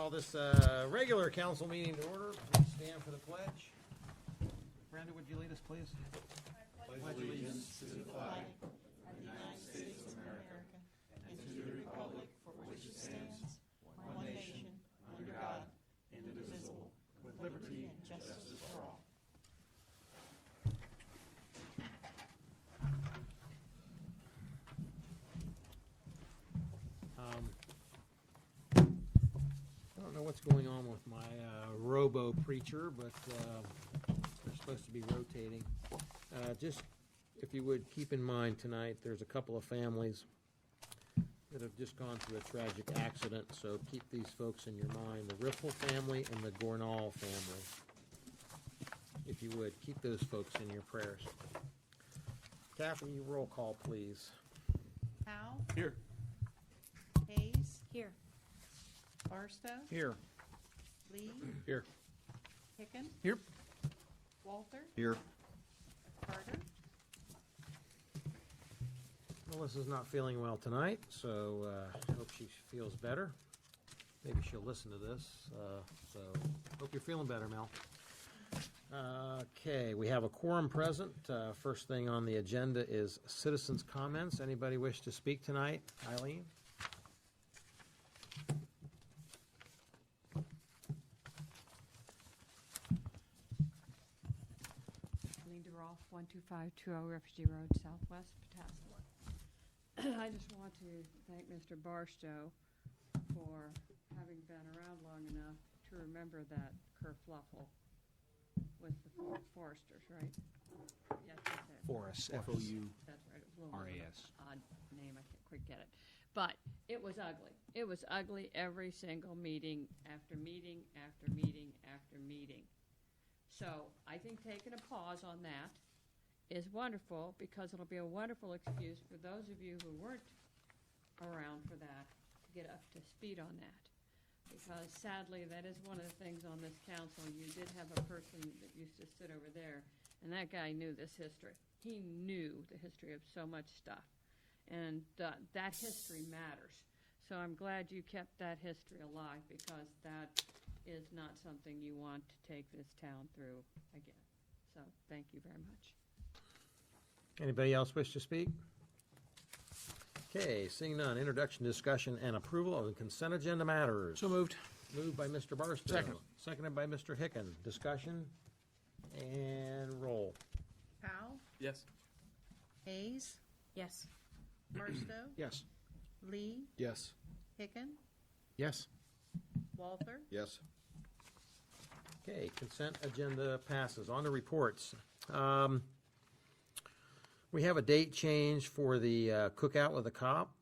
Call this regular council meeting to order. Please stand for the pledge. Brenda, would you lead us, please? Pledge allegiance to the flag of the United States of America and to the republic for which it stands, one nation, under God, indivisible, with liberty and justice for all. I don't know what's going on with my robo preacher, but they're supposed to be rotating. Just, if you would, keep in mind tonight, there's a couple of families that have just gone through a tragic accident, so keep these folks in your mind, the Riffle family and the Gornall family. If you would, keep those folks in your prayers. Kathy, roll call, please. Howe? Here. Hayes? Here. Barstow? Here. Lee? Here. Hicken? Here. Walter? Here. Carter? Melissa's not feeling well tonight, so I hope she feels better. Maybe she'll listen to this, so hope you're feeling better, Mel. Okay, we have a quorum present. First thing on the agenda is citizens' comments. Anybody wish to speak tonight? Eileen? Linda Rolfe, 12520 Refugee Road, Southwest Pataskala. I just want to thank Mr. Barstow for having been around long enough to remember that kerfluffle with the Foresters, right? Yes, that's it. Forest, F-O-U. That's right. It was a little bit of R-A-S. an odd name. I can't quite get it. But it was ugly. It was ugly every single meeting after meeting after meeting after meeting. So I think taking a pause on that is wonderful because it'll be a wonderful excuse for those of you who weren't around for that to get up to speed on that. Because sadly, that is one of the things on this council. You did have a person that used to sit over there, and that guy knew this history. He knew the history of so much stuff. And that history matters. So I'm glad you kept that history alive because that is not something you want to take this town through again. So thank you very much. Anybody else wish to speak? Okay, seeing none, introduction, discussion, and approval of the consent agenda matters. So moved. Moved by Mr. Barstow. Second. Seconded by Mr. Hicken. Discussion and roll. Howe? Yes. Hayes? Yes. Barstow? Yes. Lee? Yes. Hicken? Yes. Walter? Yes. Okay, consent agenda passes. On to reports. We have a date change for the cookout with the cop.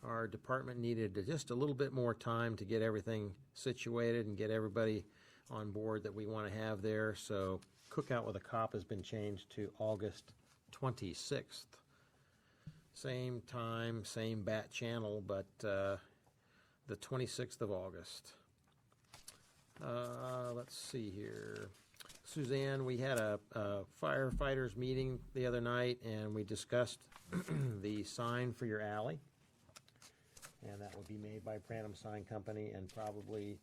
Our department needed just a little bit more time to get everything situated and get everybody on board that we want to have there. So cookout with a cop has been changed to August 26th. Same time, same bat channel, but the 26th of August. Let's see here. Suzanne, we had a firefighters meeting the other night, and we discussed the sign for your alley. And that would be made by Pranham Sign Company, and probably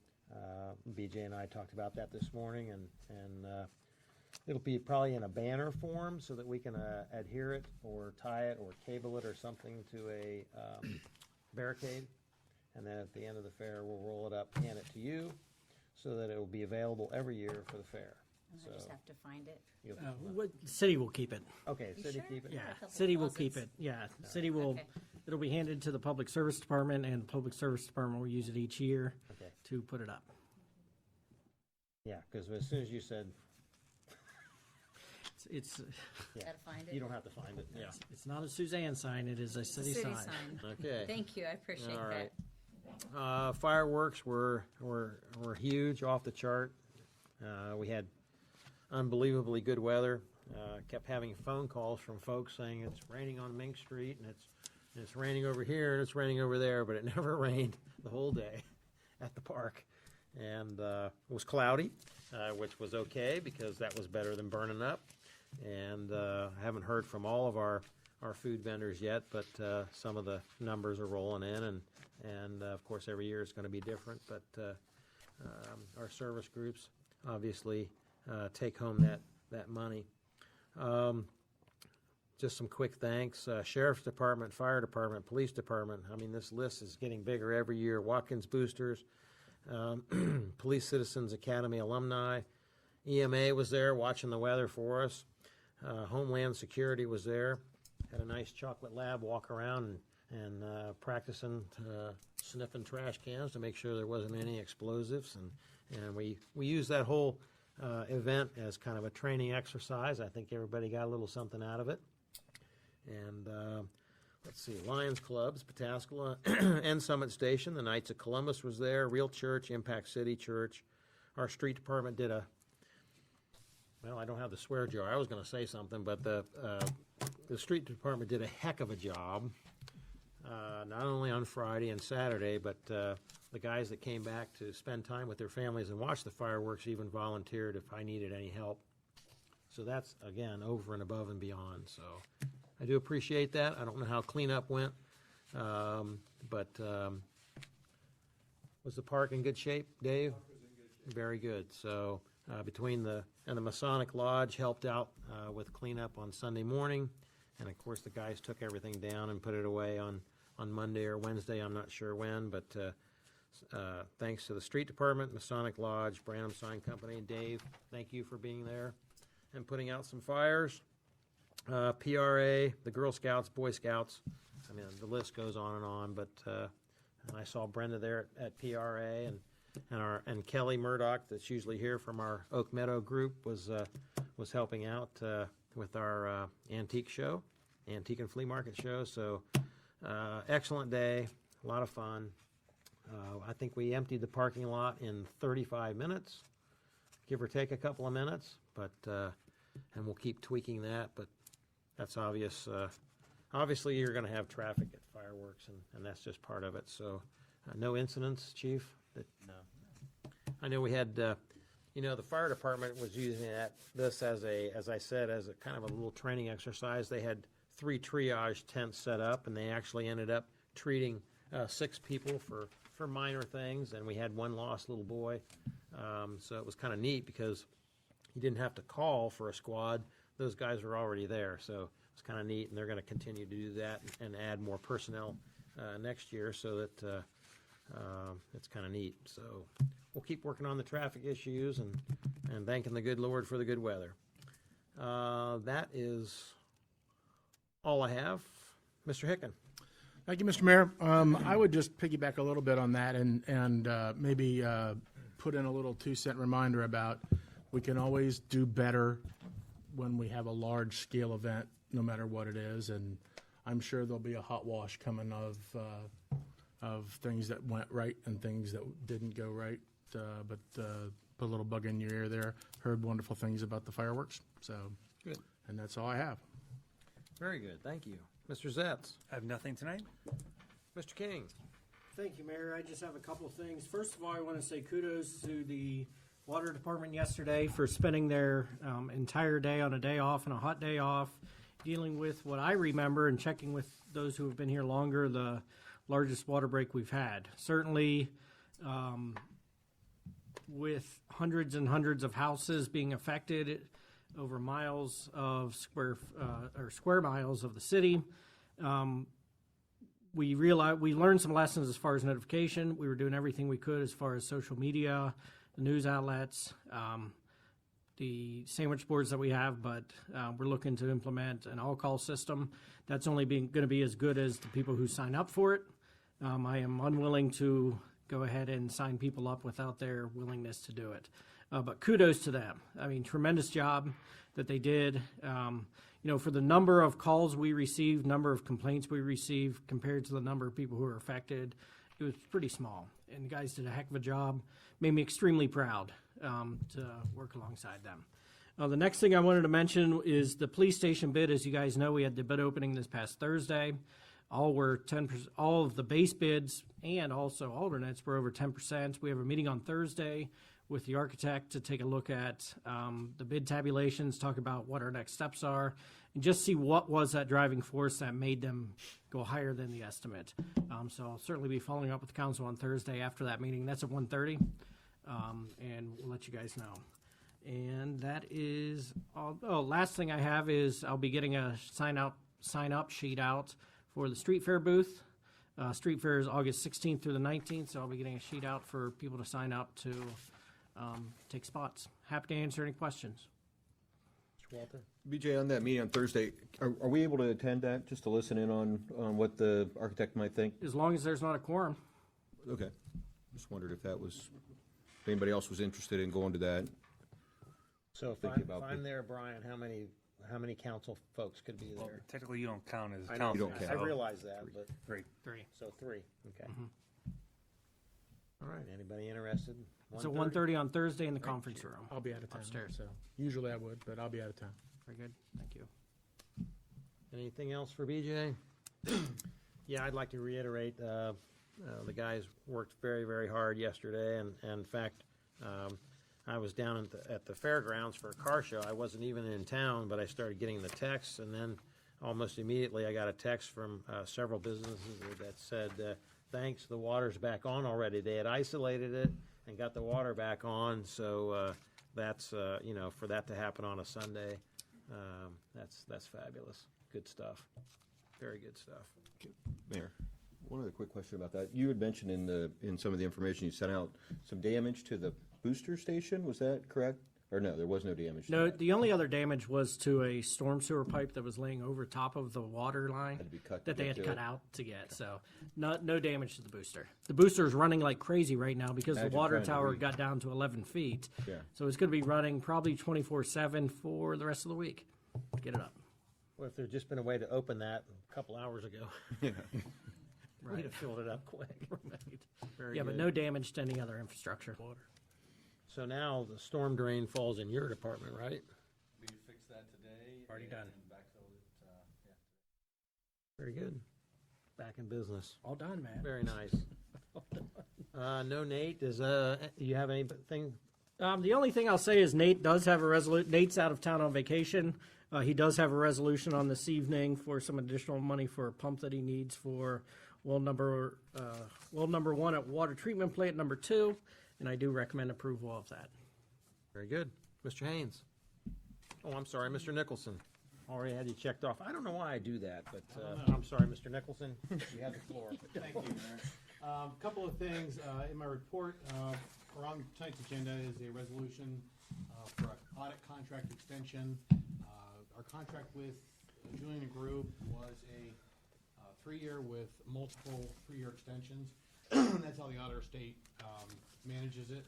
BJ and I talked about that this morning, and it'll be probably in a banner form so that we can adhere it or tie it or cable it or something to a barricade. And then at the end of the fair, we'll roll it up, hand it to you, so that it will be available every year for the fair. I just have to find it. City will keep it. Okay, You city sure? keep it? Yeah, a couple city will closets. keep it. Yeah, city will, Okay. it'll be handed to the Public Service Department, and the Public Service Department will use it each year Okay, to put it up. yeah, because as soon as you said, It's yeah, Gotta find it. you don't have to find it, yeah. it's not a Suzanne sign, it is a It's a city sign. Okay. Thank you, I appreciate All right. that. Fireworks were huge, off the chart. We had unbelievably good weather. Kept having phone calls from folks saying it's raining on Mink Street and it's raining over here and it's raining over there, but it never rained the whole day at the park. And it was cloudy, which was okay because that was better than burning up. And I haven't heard from all of our food vendors yet, but some of the numbers are rolling in, and And of course, every year is going to be different, but our service groups obviously take home that money. Just some quick thanks. Sheriff's Department, Fire Department, Police Department. I mean, this list is getting bigger every year. Watkins Boosters, Police Citizens Academy alumni. EMA was there watching the weather for us. Homeland Security was there. Had a nice chocolate lab walk around and practicing sniffing trash cans to make sure there wasn't any explosives. And we used that whole event as kind of a training exercise. I think everybody got a little something out of it. And let's see, Lions Clubs, Pataskala, and Summit Station. The Knights of Columbus was there. Real Church, Impact City Church. Our street department did well, I don't have the swear jar. I was going to say something, but the street department did a heck of a job. Not only on Friday and Saturday, but the guys that came back to spend time with their families and watch the fireworks even volunteered if I needed any help. So that's, again, over and above and beyond. So I do appreciate that. I don't know how cleanup went, but was the park in good shape, Dave? Very good. So between the Masonic Lodge helped out with cleanup on Sunday morning, and of course the guys took everything down and put it away on Monday or Wednesday. I'm not sure when, but thanks to the street department, Masonic Lodge, Branham Sign Company, Dave, thank you for being there and putting out some fires. PRA, the Girl Scouts, Boy Scouts. I mean, the list goes on, but and I saw Brenda there at PRA, and Kelly Murdoch, that's usually here from our Oak Meadow group, was helping out with our antique and flea market show. So excellent day, a lot of fun. I think we emptied the parking lot in 35 minutes, give or take a couple of minutes, but and we'll keep tweaking that. But that's obvious. Obviously, you're going to have traffic at fireworks, and that's just part of it. So no incidents, Chief? No. I know we had, the fire department was using this as I said, as a kind of a little training exercise. They had 3 triage tents set up, and they actually ended up treating 6 people for minor things, and we had 1 lost little boy. So it was kind of neat because you didn't have to call for a squad. Those guys were already there, so it's kind of neat, and they're going to continue to do that and add more personnel next year, so that it's kind of neat. So we'll keep working on the traffic issues and thanking the good Lord for the good weather. That is all I have. Mr. Hicken. Thank you, Mr. Mayor. I would just piggyback a little bit on that and maybe put in a little 2-cent reminder about we can always do better when we have a large-scale event, no matter what it is. And I'm sure there'll be a hot wash coming of things that went right and things that didn't go right. But put a little bug in your ear there. Heard wonderful things about the fireworks. So, Good. And that's all I have. Very good. Thank you. Mr. Zetz. I have nothing tonight. Mr. King. Thank you, Mayor. I just have a couple of things. First of all, I want to say kudos to the Water Department yesterday for spending their entire day on a day off and a hot day off, dealing with what I remember and checking with those who have been here longer, the largest water break we've had. Certainly, with hundreds and hundreds of houses being affected over miles of square miles of the city, we learned some lessons as far as notification. We were doing everything we could as far as social media, the news outlets, the sandwich boards that we have, but we're looking to implement an all-call system. That's only going to be as good as the people who sign up for it. I am unwilling to go ahead and sign people up without their willingness to do it. But kudos to them. I mean, tremendous job that they did. For the number of calls we received, number of complaints we received compared to the number of people who were affected, it was pretty small. And the guys did a heck of a job. Made me extremely proud to work alongside them. The next thing I wanted to mention is the police station bid. As you guys know, we had the bid opening this past Thursday. All were 10%. All of the base bids and also alternates were over 10%. We have a meeting on Thursday with the architect to take a look at the bid tabulations, talk about what our next steps are, and just see what was that driving force that made them go higher than the estimate. So I'll certainly be following up with the council on Thursday after that meeting. That's at 1:30, and we'll let you guys know. And that is all. Oh, last thing I have is I'll be getting a sign up sheet out for the street fair booth. Street fair is August 16th through the 19th, so I'll be getting a sheet out for people to sign up to take spots. Happy to answer any questions. Mr. Walter? BJ, on that meeting on Thursday, are we able to attend that, just to listen in on what the architect might think? As long as there's not a quorum. Okay. Just wondered if if anybody else was interested in going to that. So if Thinking I'm, about if I'm the- there, Brian, how many council folks could be Well, there? technically, you don't count as I know, council. don't I count. realize that, but, Great. 3. so 3, okay. Mm-hmm. All right, anybody interested? So 1:30 on Thursday in the conference room. I'll be out of town. Upstairs. So usually I would, but I'll be out of town. Very good. Thank you. Anything else for BJ? Yeah, I'd like to reiterate, the guys worked very, very hard yesterday, and in fact, I was down at the fairgrounds for a car show. I wasn't even in town, but I started getting the texts, and then almost immediately I got a text from several businesses that said, thanks, the water's back on already. They had isolated it and got the water back on, so that's, for that to happen on a Sunday, that's fabulous. Good stuff. Very good stuff. Mayor, one other quick question about that. You had mentioned in some of the information you sent out some damage to the booster station. Was that correct? Or no, there was no damage to No, that. the only other damage was to a storm sewer pipe that was laying over top of the water line Had to be cut to that they get had to to cut it. out to get. So no damage to the booster. The booster is running like crazy right now because the Imagine water trying to tower read. got down to 11 feet. Yeah. So it's going to be running probably 24/7 for the rest of the week to get it up. Well, if there'd just been a way to open that a couple hours ago, we'd Right. have filled it up quick. Very Yeah, but good. no damage to any other infrastructure. So now the storm drain falls in your department, right? We fixed that today. Already done. And backfilled it, yeah. Very good. Back in business. All done, man. Very nice. No, Nate, you have anything? The only thing I'll say is Nate does have a resolution. Nate's out of town on vacation. He does have a resolution on this evening for some additional money for a pump that he needs for well number 1 at water treatment plant number 2, and I do recommend approval of that. Very good. Mr. Haynes? Oh, I'm sorry, Mr. Nicholson. Already had you checked off. I don't know why I do that, but I'm sorry, Mr. Nicholson. You have the floor. Thank you, Mayor. Couple of things in my report, or on tonight's agenda is a resolution for an audit contract extension. Our contract with Julian and Group was a 3-year with multiple 3-year extensions. That's how the auditor state manages it.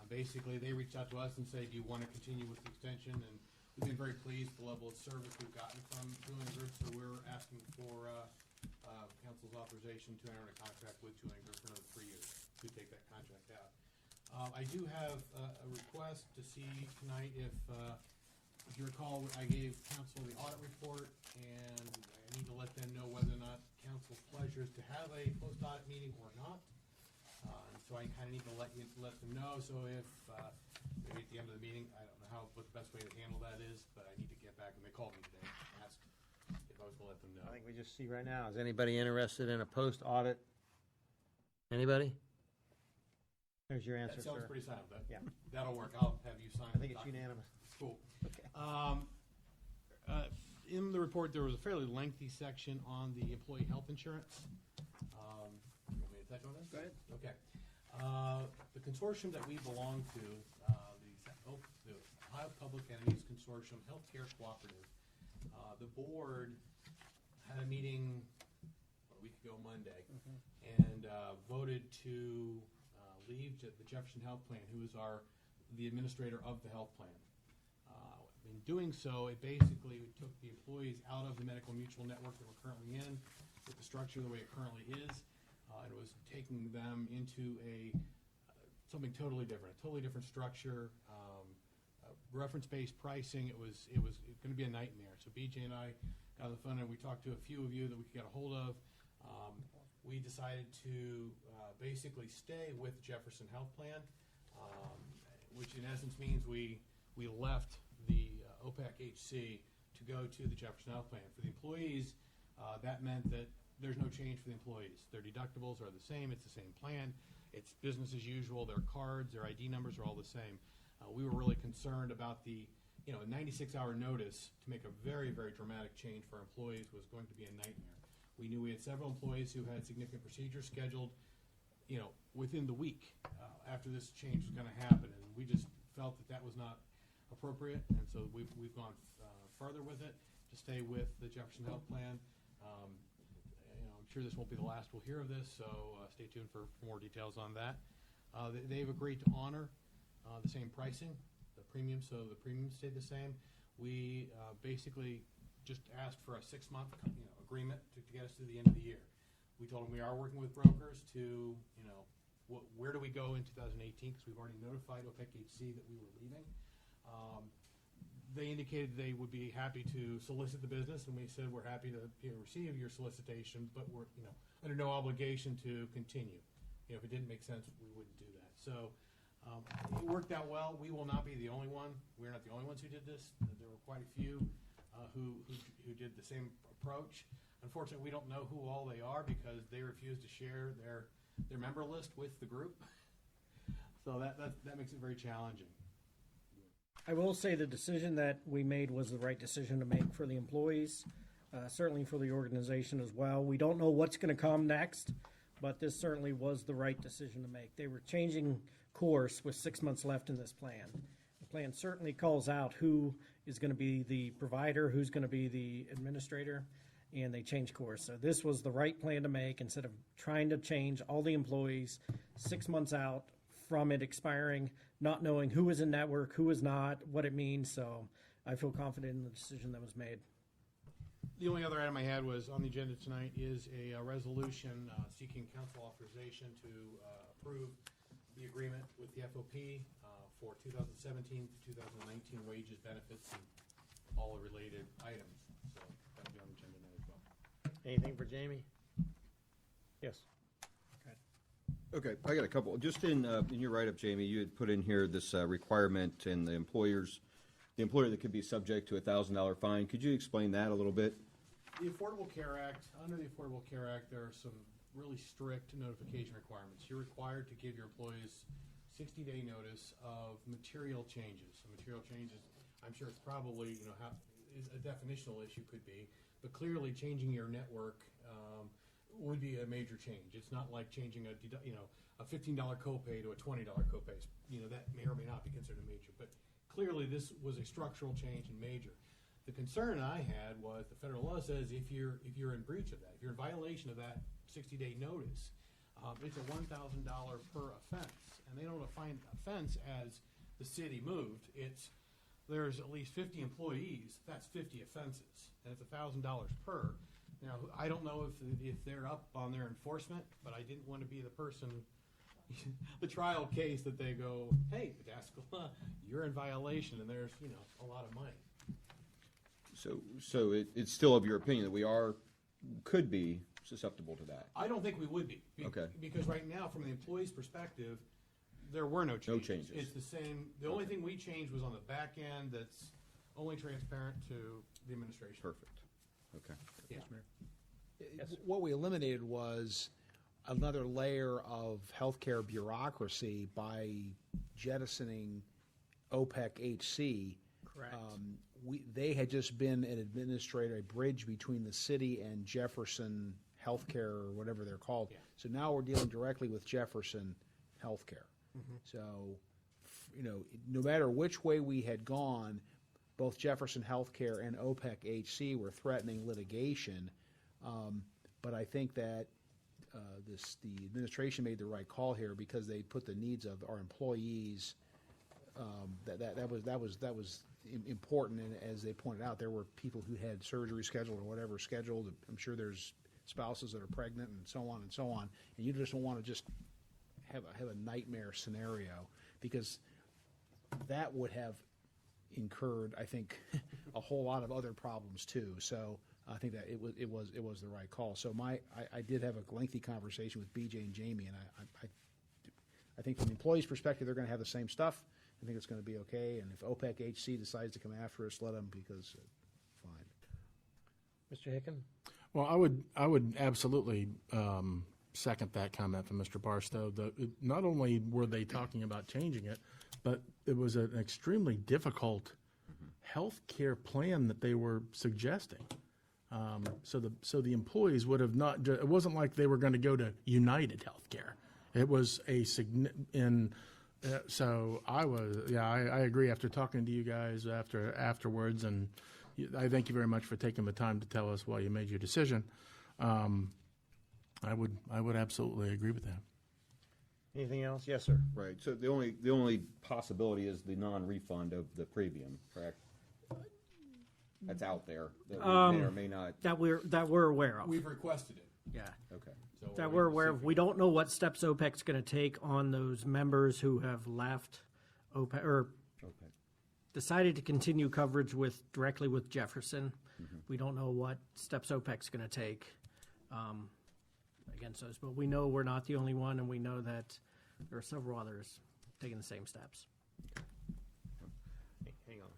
Basically, they reach out to us and say, do you want to continue with the extension? And we've been very pleased with the level of service we've gotten from Julian Group, so we're asking for council's authorization to enter a contract with Julian Group for another 3 years to take that contract out. I do have a request to see tonight if you recall, I gave council the audit report, and I need to let them know whether or not council's pleasure is to have a post-audit meeting or not. So I kind of need to let them know, so if, maybe at the end of the meeting, I don't know what the best way to handle that is, but I need to get back, and they called me today and asked if I was gonna let them know. I think we just see right now, is anybody interested in a post-audit? Anybody? There's your answer, That sounds sir. pretty sound, but Yeah. that'll work, I'll have you sign. I think the it's document. unanimous. Cool. In the report, there was a fairly lengthy section on the employee health insurance. You want me to touch on this? Go ahead. Okay. The consortium that we belong to, the Ohio Public Entities Consortium Healthcare Cooperative, the board had a meeting a week ago Monday and voted to leave the Jefferson Health Plan, who is the administrator of the health plan. In doing so, it basically took the employees out of the medical mutual network that we're currently in, with the structure the way it currently is. It was taking them into something totally different, a totally different structure, reference-based pricing. It was going to be a nightmare. So BJ and I got on the phone and we talked to a few of you that we could get a hold of. We decided to basically stay with Jefferson Health Plan. which in essence means we left the OPEC HC to go to the Jefferson Health Plan. For the employees, that meant that there's no change for the employees. Their deductibles are the same. It's the same plan. It's business as usual. Their cards, their ID numbers are all the same. We were really concerned about the, a 96-hour notice to make a very, very dramatic change for our employees was going to be a nightmare. We knew we had several employees who had significant procedures scheduled, within the week after this change was going to happen, and we just felt that was not appropriate, and so we've gone further with it to stay with the Jefferson Health Plan. I'm sure this won't be the last we'll hear of this, so stay tuned for more details on that. They've agreed to honor the same pricing, the premium, so the premium stayed the same. We basically just asked for a 6-month agreement to get us to the end of the year. We told them we are working with brokers to, where do we go in 2018, because we've already notified OPEC HC that we were leaving. They indicated they would be happy to solicit the business, and we said we're happy to receive your solicitation, but we're under no obligation to continue. If it didn't make sense, we wouldn't do that. So it worked out well. We will not be the only one. We're not the only ones who did this. There were quite a few who did the same approach. Unfortunately, we don't know who all they are because they refuse to share their member list with the group. So that makes it very challenging. I will say the decision that we made was the right decision to make for the employees, certainly for the organization as well. We don't know what's going to come next, but this certainly was the right decision to make. They were changing course with 6 months left in this plan. The plan certainly calls out who is going to be the provider, who's going to be the administrator, and they changed course. So this was the right plan to make instead of trying to change all the employees 6 months out from it expiring, not knowing who is in network, who is not, what it means. So I feel confident in the decision that was made. The only other item I had was on the agenda tonight is a resolution seeking council authorization to approve the agreement with the FOP for 2017 to 2019 wages, benefits, and all the related items. So that'll be on the agenda tonight as well. Anything for Jamie? Yes. Okay, I got a couple. Just in your write-up, Jamie, you had put in here this requirement and the employer that could be subject to a $1,000 fine. Could you explain that a little bit? The Affordable Care Act, under the Affordable Care Act, there are some really strict notification requirements. You're required to give your employees 60-day notice of material changes. So material changes, I'm sure it's probably, is a definitional issue could be, but clearly changing your network would be a major change. It's not like changing a $15 copay to a $20 copay. That may or may not be considered major, but clearly this was a structural change and major. The concern I had was the federal law says if you're in breach of that, if you're in violation of that 60-day notice, it's a $1,000 per offense, and they don't define offense as the city moved. There's at least 50 employees. That's 50 offenses, and it's $1,000 per. Now, I don't know if they're up on their enforcement, but I didn't want to be the person, the trial case that they go, hey, Pataskala, you're in violation, and there's a lot of money. So it's still of your opinion that we could be susceptible to that? I don't think we would be. Okay. Because right now, from the employee's perspective, there were no changes. No changes. It's the same. The only thing we changed was on the back end that's only transparent to the administration. Perfect. Okay. Yeah. What we eliminated was another layer of healthcare bureaucracy by jettisoning OPEC HC. Correct. They had just been an administrator, a bridge between the city and Jefferson Healthcare or whatever they're called. Yeah. So now we're dealing directly with Jefferson Healthcare. So, no matter which way we had gone, both Jefferson Healthcare and OPEC HC were threatening litigation. But I think that the administration made the right call here because they put the needs of our employees. That was important, and as they pointed out, there were people who had surgery scheduled or whatever scheduled. I'm sure there's spouses that are pregnant and so on and so on, and you just don't want to just have a nightmare scenario because that would have incurred, I think, a whole lot of other problems too. So I think that it was the right call. So I did have a lengthy conversation with BJ and Jamie, and I think from the employees' perspective, they're going to have the same stuff. I think it's going to be okay. And if OPEC HC decides to come after us, let them, because fine. Mr. Hicken? Well, I would absolutely second that comment from Mr. Barstow. Not only were they talking about changing it, but it was an extremely difficult health care plan that they were suggesting. So the employees would have not. It wasn't like they were going to go to United Healthcare. It was so I agree. After talking to you guys afterwards, and I thank you very much for taking the time to tell us why you made your decision. I would absolutely agree with that. Anything else? Yes, sir. Right, so the only possibility is the non-refund of the premium, correct? That's out there, that we may or may not, That we're aware of. We've requested it. Yeah. okay. So That we're we're aware of. We don't know what steps OPEC's going to take on those members who have left OPEC or Okay. decided to continue coverage directly with Jefferson. We don't know what steps OPEC's going to take against those, but we know we're not the only one, and we know that there are several others taking the same steps. Hang on.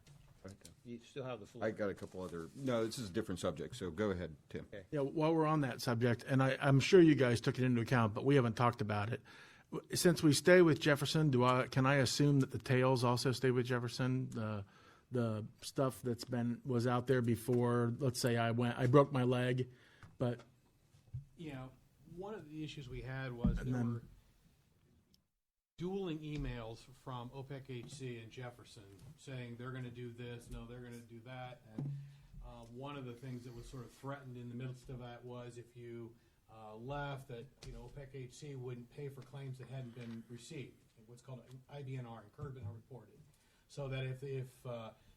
Okay. You still have the floor. I got a couple other, no, this is a different subject, so go ahead, Tim. Okay. Yeah, while we're on that subject, and I'm sure you guys took it into account, but we haven't talked about it. Since we stay with Jefferson, can I assume that the tails also stay with Jefferson? The stuff was out there before. Let's say I broke my leg, but One of the issues we had was And there then- were dueling emails from OPEC HC and Jefferson saying they're going to do this, no, they're going to do that. And one of the things that was sort of threatened in the midst of that was if you left, that OPEC HC wouldn't pay for claims that hadn't been received, what's called an IBNR, incurred but not reported. So that if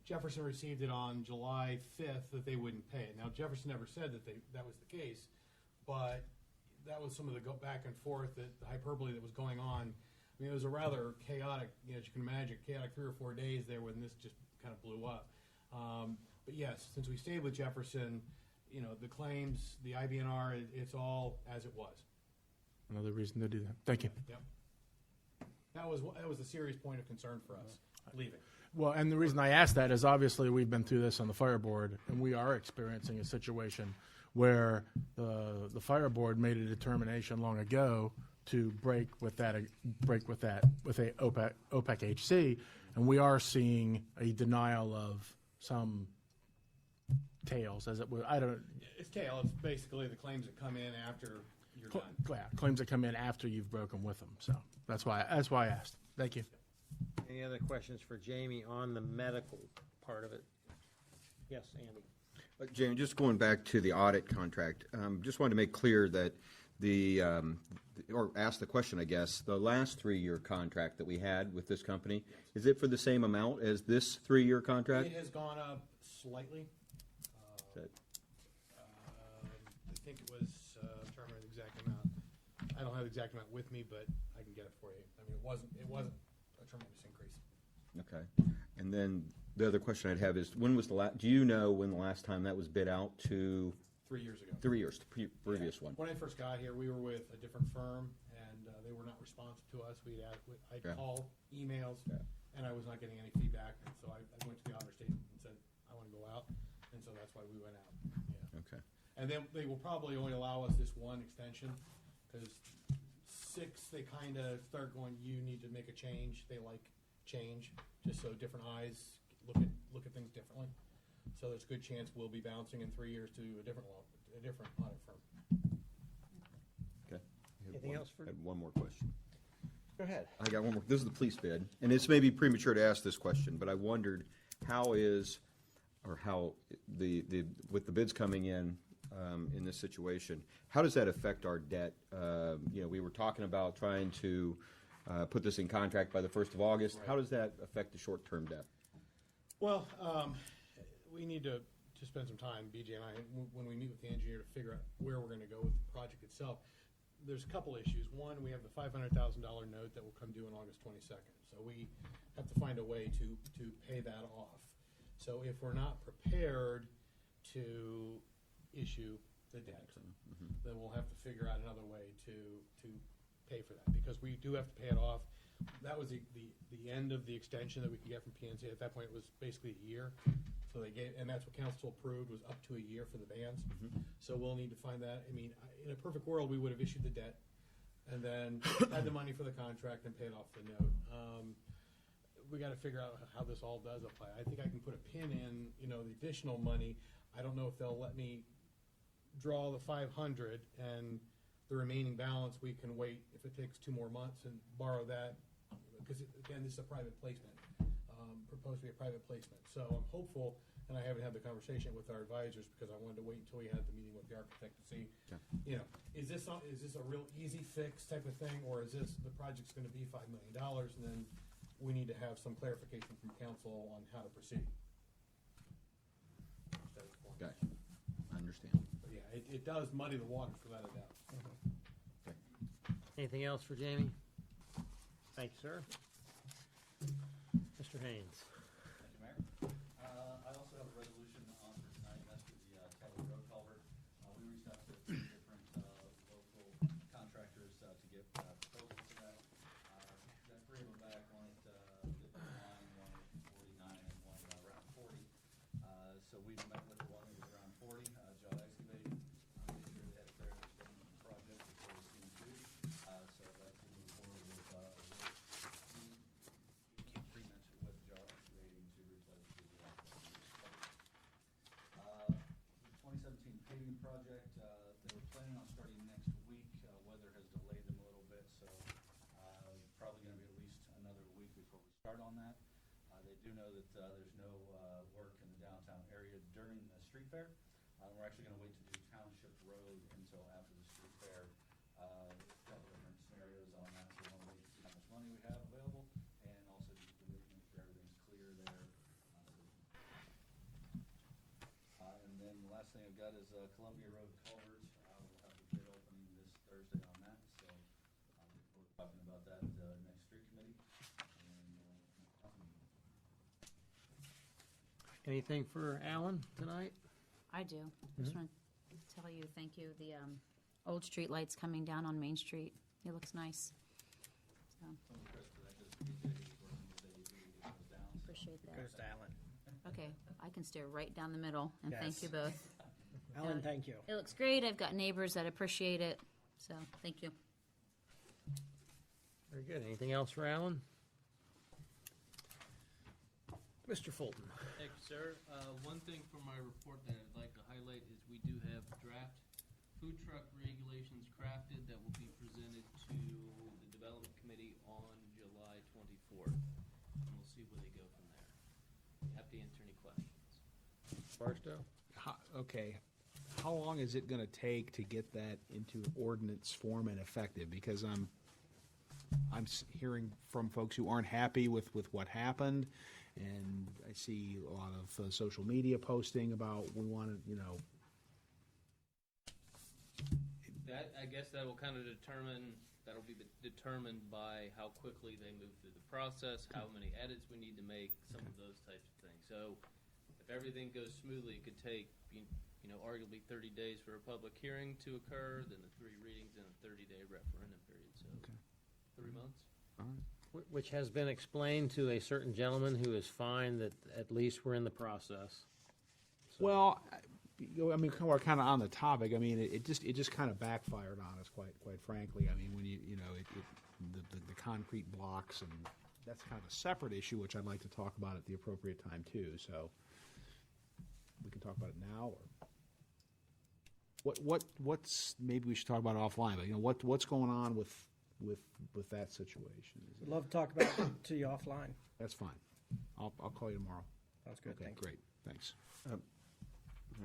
Jefferson received it on July 5th, that they wouldn't pay it. Now, Jefferson never said that was the case, but that was some of the go back and forth, the hyperbole that was going on. I mean, it was a rather chaotic, as you can imagine, chaotic 3 or 4 days there when this just kind of blew up. But yes, since we stayed with Jefferson, the claims, the IBNR, it's all as it was. another reason to do that. Thank you. Yep. That was a serious point of concern for us, leaving. Well, and the reason I ask that is obviously we've been through this on the fire board, and we are experiencing a situation where the fire board made a determination long ago to break with a OPEC HC, and we are seeing a denial of some tails, as it would. I don't. It's tail. It's basically the claims that come in after you're done. Claims that come in after you've broken with them. So that's why I asked. Thank you. Any other questions for Jamie on the medical part of it? Yes, Andy. Jamie, just going back to the audit contract, just wanted to make clear that or ask the question, I guess, the last 3-year contract that we had with this company, is it for the same amount as this 3-year contract? It has gone up slightly. That- I think it was, I'm trying to remember the exact amount. I don't have the exact amount with me, but I can get it for you. I mean, it wasn't a tremendous increase. Okay. And then the other question I'd have is, do you know when the last time that was bid out to? 3 years ago. 3 years, previous one. When I first got here, we were with a different firm, and they were not responsive to us. I'd Yeah. call, emails, Yeah. and I was not getting any feedback. And so I went to the auditor state and said, I want to go out. And so that's why we went out. Yeah. Okay. And then they will probably only allow us this one extension, because 6, they kind of start going, you need to make a change. They like change, just so different eyes look at things differently. So there's a good chance we'll be bouncing in 3 years to a different audit firm. Okay. Anything else for- I had one more question. Go ahead. I got one more. This is the police bid, and it's maybe premature to ask this question, but I wondered how with the bids coming in this situation, how does that affect our debt? We were talking about trying to put this in contract by the 1st of August. Right. How does that affect the short-term debt? Well, we need to spend some time, BJ and I, when we meet with the engineer to figure out where we're going to go with the project itself. There's a couple issues. One, we have the $500,000 note that will come due on August 22nd. So we have to find a way to pay that off. So if we're not prepared to issue the debt, then we'll have to figure out another way to pay for that, because we do have to pay it off. that was the end of the extension that we could get from PNC. At that point, it was basically a year. So they gave, and that's what council approved, was up to a year for the bands. So we'll need to find that. I mean, in a perfect world, we would have issued the debt and then had the money for the contract and paid off the note. We got to figure out how this all does apply. I think I can put a pin in, the additional money. I don't know if they'll let me draw the 500 and the remaining balance we can wait if it takes 2 more months and borrow that, because again, this is a private placement, proposed to be a private placement. So I'm hopeful, and I haven't had the conversation with our advisors because I wanted to wait until we had the meeting with the architect to see, is this a real easy fix type of thing, or is this, the project's going to be $5 million, and then we need to have some clarification from council on how to proceed. Gotcha. I understand. But yeah, it does muddy the water without a doubt. Okay. Anything else for Jamie? Thank you, sir. Mr. Haynes. Thank you, Mayor. I also have a resolution on for tonight, and that's for the Kelly Road culvert. We reached out to a few different local contractors to get proposals for that. Got 3 of them back, one at 59, one at 49, and one around 40. So we met with the one that was around 40, John Excavating. Made sure they had a clear understanding of the project before we seemed to. So I'd like to move forward with agreement with John Excavating to replace the 2017 paving project, they were planning on starting next week. Weather has delayed them a little bit, so probably going to be at least another week before we start on that. They do know that there's no work in the downtown area during the street fair. We're actually going to wait to do Township Road until after the street fair. A couple different scenarios on that, so we want to wait to see how much money we have available, and also just to make sure everything's clear there. And then the last thing I've got is Columbia Road culvert. We'll have the bid opening this Thursday on that, so we're talking about that next street committee. Anything for Alan tonight? I do. Just want to tell you, thank you. The old street lights coming down on Main Street. It looks nice. So, appreciate that. Goes to Alan. Okay, I can stare right down the middle, and thank Yes. you both. Alan, thank you. It looks great. I've got neighbors that appreciate it, so thank you. Very good. Anything else for Alan? Mr. Fulton. Thank you, sir. One thing from my report that I'd like to highlight is we do have draft food truck regulations crafted that will be presented to the Development Committee on July 24th. And we'll see where they go from there. Happy to answer any questions. Barstow? Okay, how long is it gonna take to get that into ordinance form and effective? Because I'm hearing from folks who aren't happy with what happened, and I see a lot of social media posting about we want to, That, I guess that will kind of that'll be determined by how quickly they move through the process, how many edits we need to make, some of those types of things. So if everything goes smoothly, it could take, arguably 30 days for a public hearing to occur, then the 3 readings and a 30-day referendum period. So 3 months. Which has been explained to a certain gentleman who is fine that at least we're in the process. So- well, I mean, we're kind of on the topic. I mean, it just kind of backfired on us, quite frankly. I mean, when the concrete blocks, and that's kind of a separate issue, which I'd like to talk about at the appropriate time too. So we can talk about it now, or what's maybe we should talk about it offline. But what's going on with that situation? Would love to talk about it to you offline. That's fine. I'll call you tomorrow. Sounds good. Okay, Thank you. great. Thanks.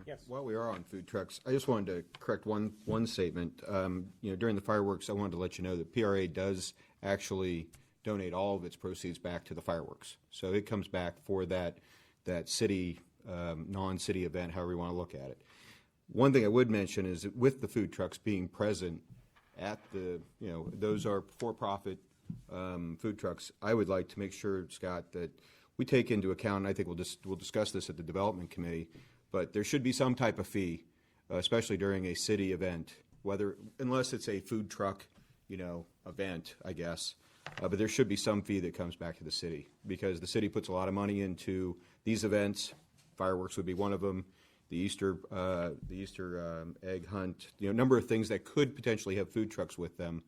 Yes. While we are on food trucks, I just wanted to correct one statement. During the fireworks, I wanted to let you know that PRA does actually donate all of its proceeds back to the fireworks. So it comes back for that city, non-city event, however you want to look at it. One thing I would mention is that with the food trucks being present at those are for-profit food trucks, I would like to make sure, Scott, that we take into account, and I think we'll discuss this at the Development Committee, but there should be some type of fee, especially during a city event, unless it's a food truck, event, I guess. But there should be some fee that comes back to the city, because the city puts a lot of money into these events. Fireworks would be one of them. The Easter egg hunt. A number of things that could potentially have food trucks with them.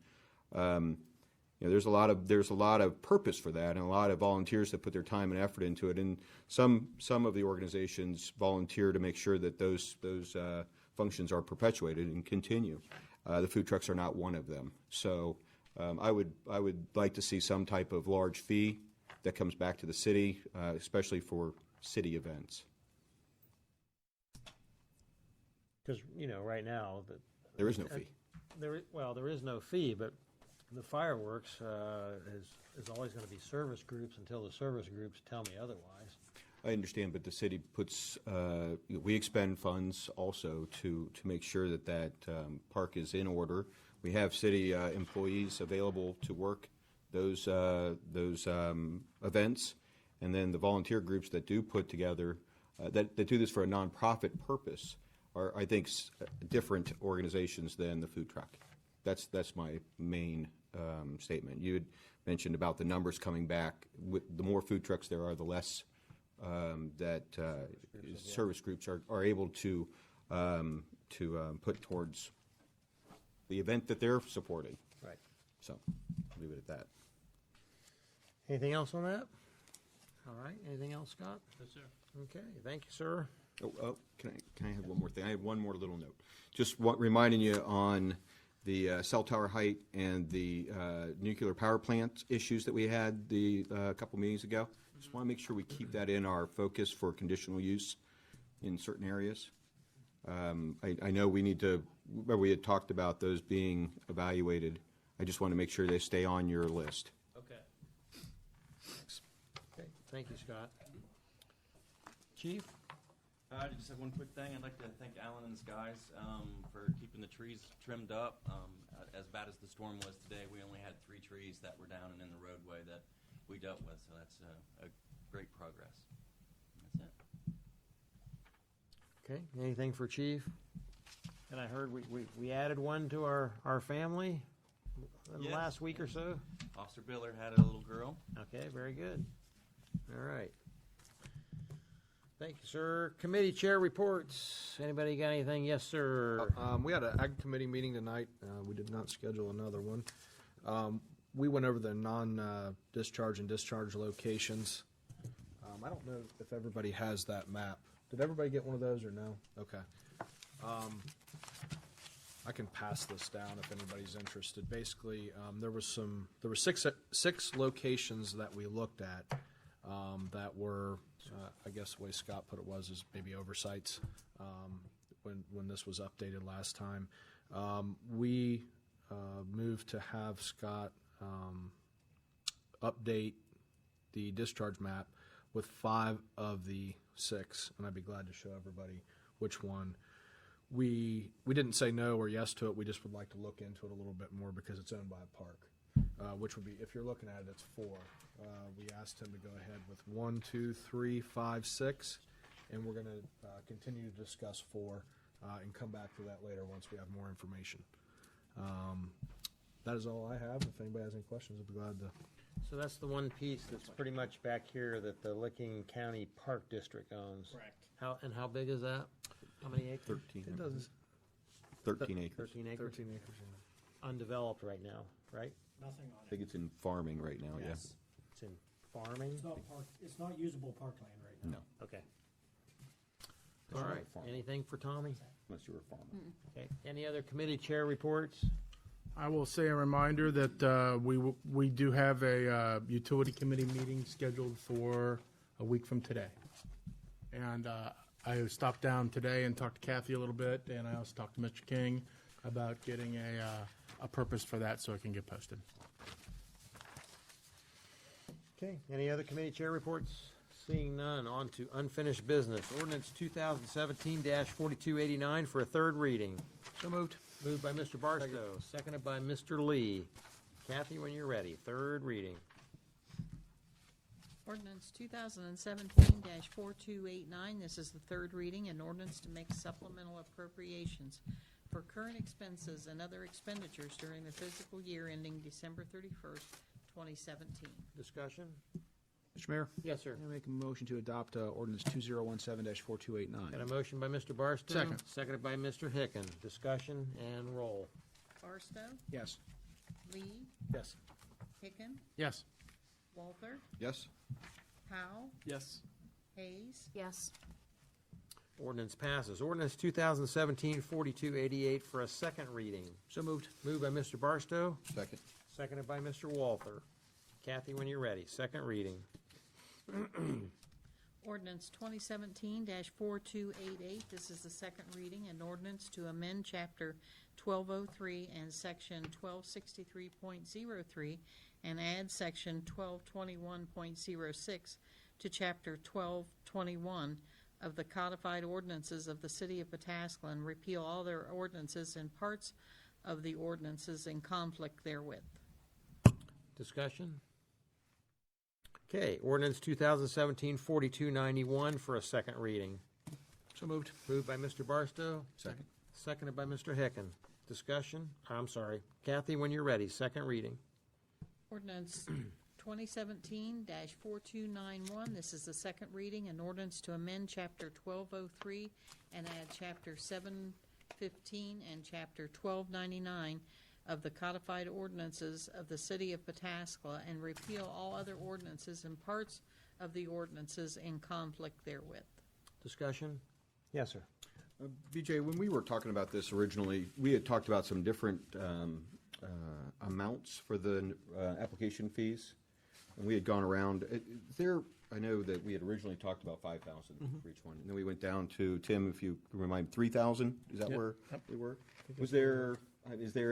There's a lot of purpose for that, and a lot of volunteers that put their time and effort into it. And some of the organizations volunteer to make sure that those functions are perpetuated and continue. The food trucks are not one of them. So I would like to see some type of large fee that comes back to the city, especially for city events. Because, right now, There is no fee. there is no fee, but the fireworks is always going to be service groups until the service groups tell me otherwise. I understand, but the city puts, we expend funds also to make sure that park is in order. We have city employees available to work those events, and then the volunteer groups that do put together, that do this for a nonprofit purpose, are, I think, different organizations than the food truck. That's my main statement. You had mentioned about the numbers coming back. The more food trucks there are, the less that service groups are able to put towards the event that they're supporting. Right. So, I'll leave it at that. Anything else on that? All right. Anything else, Scott? Yes, sir. Okay. Thank you, sir. Oh, can I have one more thing? I have one more little note. Just reminding you on the cell tower height and the nuclear power plant issues that we had a couple meetings ago. Just want to make sure we keep that in our focus for conditional use in certain areas. I know we had talked about those being evaluated. I just want to make sure they stay on your list. Okay. Okay. Thank you, Scott. Chief? I just have one quick thing. I'd like to thank Alan and his guys for keeping the trees trimmed up. As bad as the storm was today, we only had 3 trees that were down and in the roadway that we dealt with, so that's a great progress. That's it. Okay. Anything for Chief? And I heard we added one to our family in the Yes. last week or so. Officer Biller had a little girl. Okay, very good. All right. Thank you, sir. Committee chair reports. Anybody got anything? Yes, sir. We had an ag committee meeting tonight. We did not schedule another one. We went over the non-discharge and discharge locations. I don't know if everybody has that map. Did everybody get one of those or no? Okay. I can pass this down if anybody's interested. Basically, there were 6 locations that we looked at that were, I guess the way Scott put it is maybe oversights when this was updated last time. We moved to have Scott update the discharge map with 5 of the 6, and I'd be glad to show everybody which one. We didn't say no or yes to it. We just would like to look into it a little bit more because it's owned by a park, which would be, if you're looking at it, it's 4. We asked him to go ahead with 1, 2, 3, 5, 6, and we're going to continue to discuss 4 and come back to that later once we have more information. That is all I have. If anybody has any questions, I'd be glad to. So that's the one piece that's pretty much back here that the Licking County Park District owns. Correct. How big is that? How many acres? 13. It doesn't. 13 acres. 13 acres? 13 acres. Yeah. Undeveloped right now, right? Nothing on I think it's in farming right now, Yes. It's in farming? It's not usable parkland right yeah. No, Okay. It's All not right. a farm. Anything for Tommy? unless you're a farmer. Okay. Any other committee chair reports? I will say a reminder that we do have a utility committee meeting scheduled for a week from today. And I stopped down today and talked to Kathy a little bit, and I also talked to Mr. King about getting a purpose for that so it can get posted. Okay. Any other committee chair reports? Seeing none, on to unfinished business. Ordinance 2017-4289 for a third reading. So moved. Moved by Mr. Barstow, seconded by Mr. Lee. Kathy, when you're ready, third reading. Ordinance 2017-4289. This is the third reading, an ordinance to make supplemental appropriations for current expenses and other expenditures during the fiscal year ending December 31st, 2017. Discussion? Mr. Mayor? Yes, sir. I make a motion to adopt ordinance 2017-4289. Got a motion by Mr. Barstow. Second. Seconded by Mr. Hicken. Discussion and roll. Barstow, Yes. Lee, Yes. Hicken, Yes. Walther, Yes? Powell, Yes. Hayes, Yes. Ordinance passes. Ordinance 2017-4288 for a second reading. So moved. Moved by Mr. Barstow, Second. seconded by Mr. Walther. Kathy, when you're ready, second reading. Ordinance 2017-4288, this is the second reading, an ordinance to amend Chapter 1203 and Section 1263.03 and add Section 1221.06 to Chapter 1221 of the codified ordinances of the City of Pataskla and repeal all their ordinances and parts of the ordinances in conflict therewith. Discussion? Okay, ordinance 2017-4291 for a second reading. So moved. Moved by Mr. Barstow, Second. seconded by Mr. Hicken. Discussion? I'm sorry. Kathy, when you're ready, second reading. Ordinance 2017-4291, this is the second reading, an ordinance to amend Chapter 1203 and add Chapter 715 and Chapter 1299 of the codified ordinances of the City of Pataskla and repeal all other ordinances and parts of the ordinances in conflict therewith. Discussion? Yes, sir. BJ, when we were talking about this originally, we had talked about some different amounts for the application fees, and we had gone around. I know that we had originally talked about 5,000 for each one, and then we went down to, Tim, if you can remind, 3,000. Is that where we were? Is there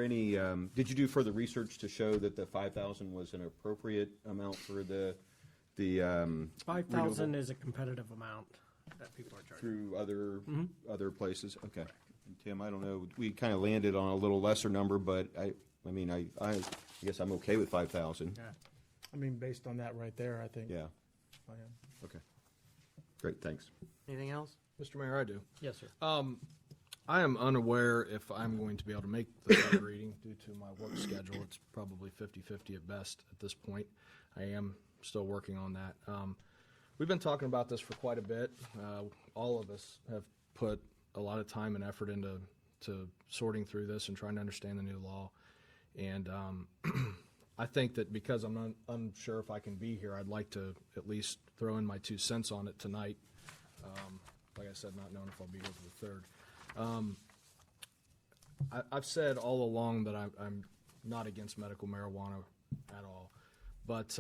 any? Did you do further research to show that the 5,000 was an appropriate amount for the 5,000 is a competitive amount that people are charging. through other places? Okay. And Tim, I don't know. We kind of landed on a little lesser number, but I guess I'm okay with 5,000. Yeah. I mean, based on that right there, I think. Yeah. I am. Okay. Great. Thanks. Anything else? Mr. Mayor, I do. Yes, sir. I am unaware if I'm going to be able to make the third reading due to my work schedule. It's probably 50-50 at best at this point. I am still working on that. We've been talking about this for quite a bit. All of us have put a lot of time and effort into sorting through this and trying to understand the new law. And I think that because I'm unsure if I can be here, I'd like to at least throw in my 2 cents on it tonight. Like I said, not knowing if I'll be here for the third. I've said all along that I'm not against medical marijuana at all, but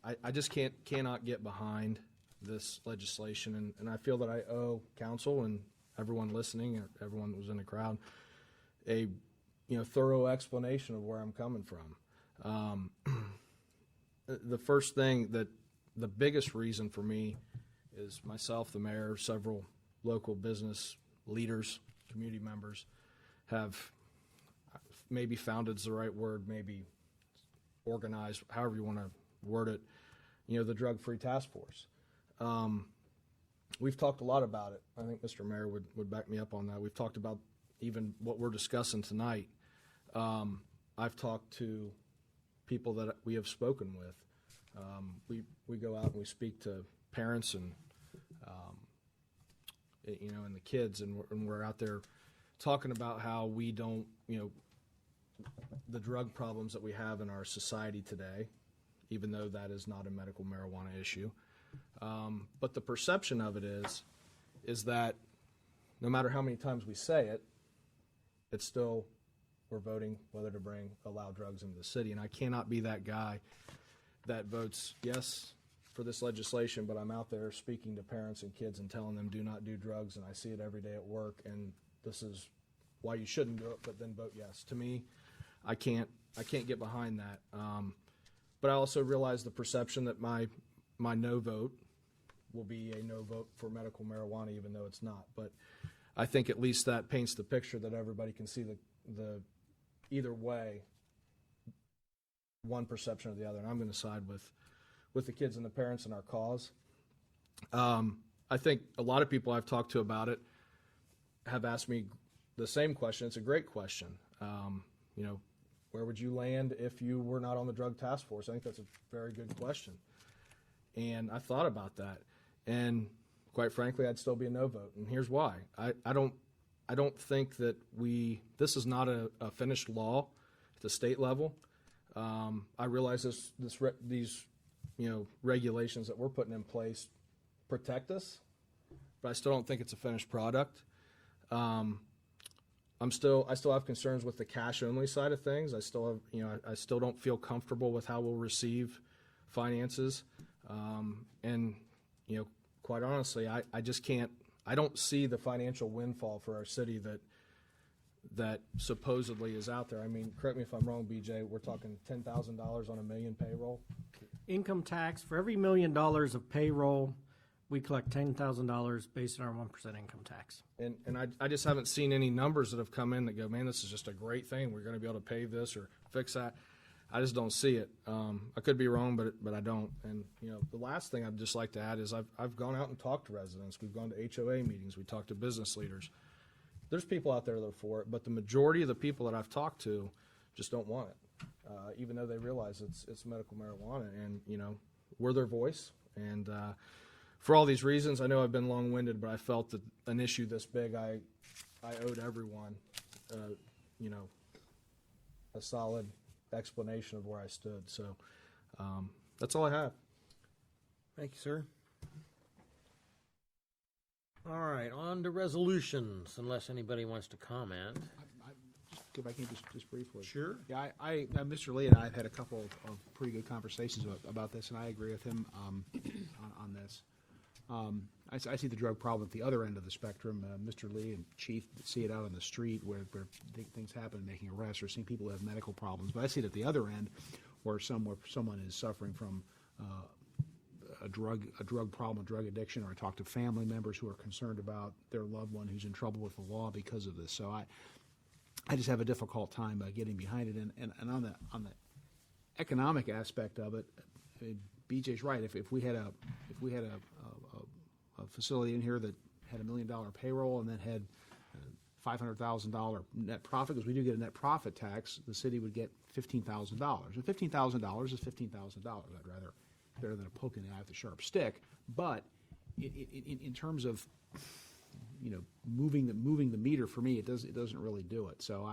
I just cannot get behind this legislation, and I feel that I owe council and everyone listening, or everyone that was in the crowd, a thorough explanation of where I'm coming from. The first thing the biggest reason for me is myself, the mayor, several local business leaders, community members have maybe founded is the right word, maybe organized, however you want to word it, the drug-free task force. We've talked a lot about it. I think Mr. Mayor would back me up on that. We've talked about even what we're discussing tonight. I've talked to people that we have spoken with. We go out and we speak to parents and and the kids, and we're out there talking about how we don't, the drug problems that we have in our society today, even though that is not a medical marijuana issue. But the perception of it is that no matter how many times we say it, it's still, we're voting whether to allow drugs into the city. And I cannot be that guy that votes yes for this legislation, but I'm out there speaking to parents and kids and telling them do not do drugs, and I see it every day at work, and this is why you shouldn't do it, but then vote yes. To me, I can't get behind that. But I also realize the perception that my no vote will be a no vote for medical marijuana, even though it's not. But I think at least that paints the picture that everybody can see the either way, one perception or the other. And I'm going to side with the kids and the parents and our cause. I think a lot of people I've talked to about it have asked me the same question. It's a great question. You know, where would you land if you were not on the drug task force? I think that's a very good question. And I thought about that. And quite frankly, I'd still be a no vote. And here's why. I don't think that this is not a finished law at the state level. I realize these regulations that we're putting in place protect us, but I still don't think it's a finished product. I still have concerns with the cash only side of things. I still have, I still don't feel comfortable with how we'll receive finances. And quite honestly, I just can't, I don't see the financial windfall for our city that supposedly is out there. I mean, correct me if I'm wrong, BJ, we're talking $10,000 on $1 million payroll. Income tax, for every $1 million of payroll, we collect $10,000 based on our 1% income tax. And I just haven't seen any numbers that have come in that go, man, this is just a great thing. We're going to be able to pay this or fix that. I just don't see it. I could be wrong, but I don't. And the last thing I'd just like to add is I've gone out and talked to residents. We've gone to HOA meetings. We talked to business leaders. There's people out there that are for it, but the majority of the people that I've talked to just don't want it, even though they realize it's medical marijuana. And we're their voice. And for all these reasons, I know I've been long-winded, but I felt that an issue this big, I owed everyone, a solid explanation of where I stood. So that's all I have. Thank you, sir. All right, on to resolutions, unless anybody wants to comment. If I can just briefly. Sure. Yeah, Mr. Lee and I have had a couple of pretty good conversations about this, and I agree with him on this. I see the drug problem at the other end of the spectrum. Mr. Lee and Chief see it out on the street where things happen, making arrests, or seeing people who have medical problems. But I see it at the other end where someone is suffering from a drug problem, a drug addiction, or I talk to family members who are concerned about their loved one who's in trouble with the law because of this. So I just have a difficult time getting behind it. And on the economic aspect of it, BJ's right. If we had a facility in here that had $1 million payroll and then had $500,000 net profit, because we do get a net profit tax, the city would get $15,000. And $15,000 is $15,000. I'd rather better than a poke in the eye with a sharp stick. But in terms of moving the meter, for me, it doesn't really do it. So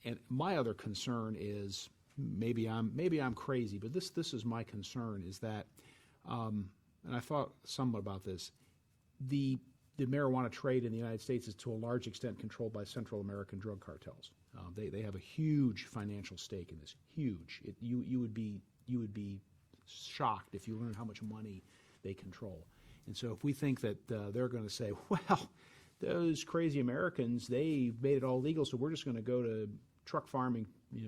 and my other concern is maybe I'm crazy, but this is my concern, is that and I thought somewhat about this. The marijuana trade in the United States is to a large extent controlled by Central American drug cartels. They have a huge financial stake in this. Huge. You would be shocked if you learn how much money they control. And so if we think that they're going to say, well, those crazy Americans, they made it all legal, so we're just going to go to truck farming,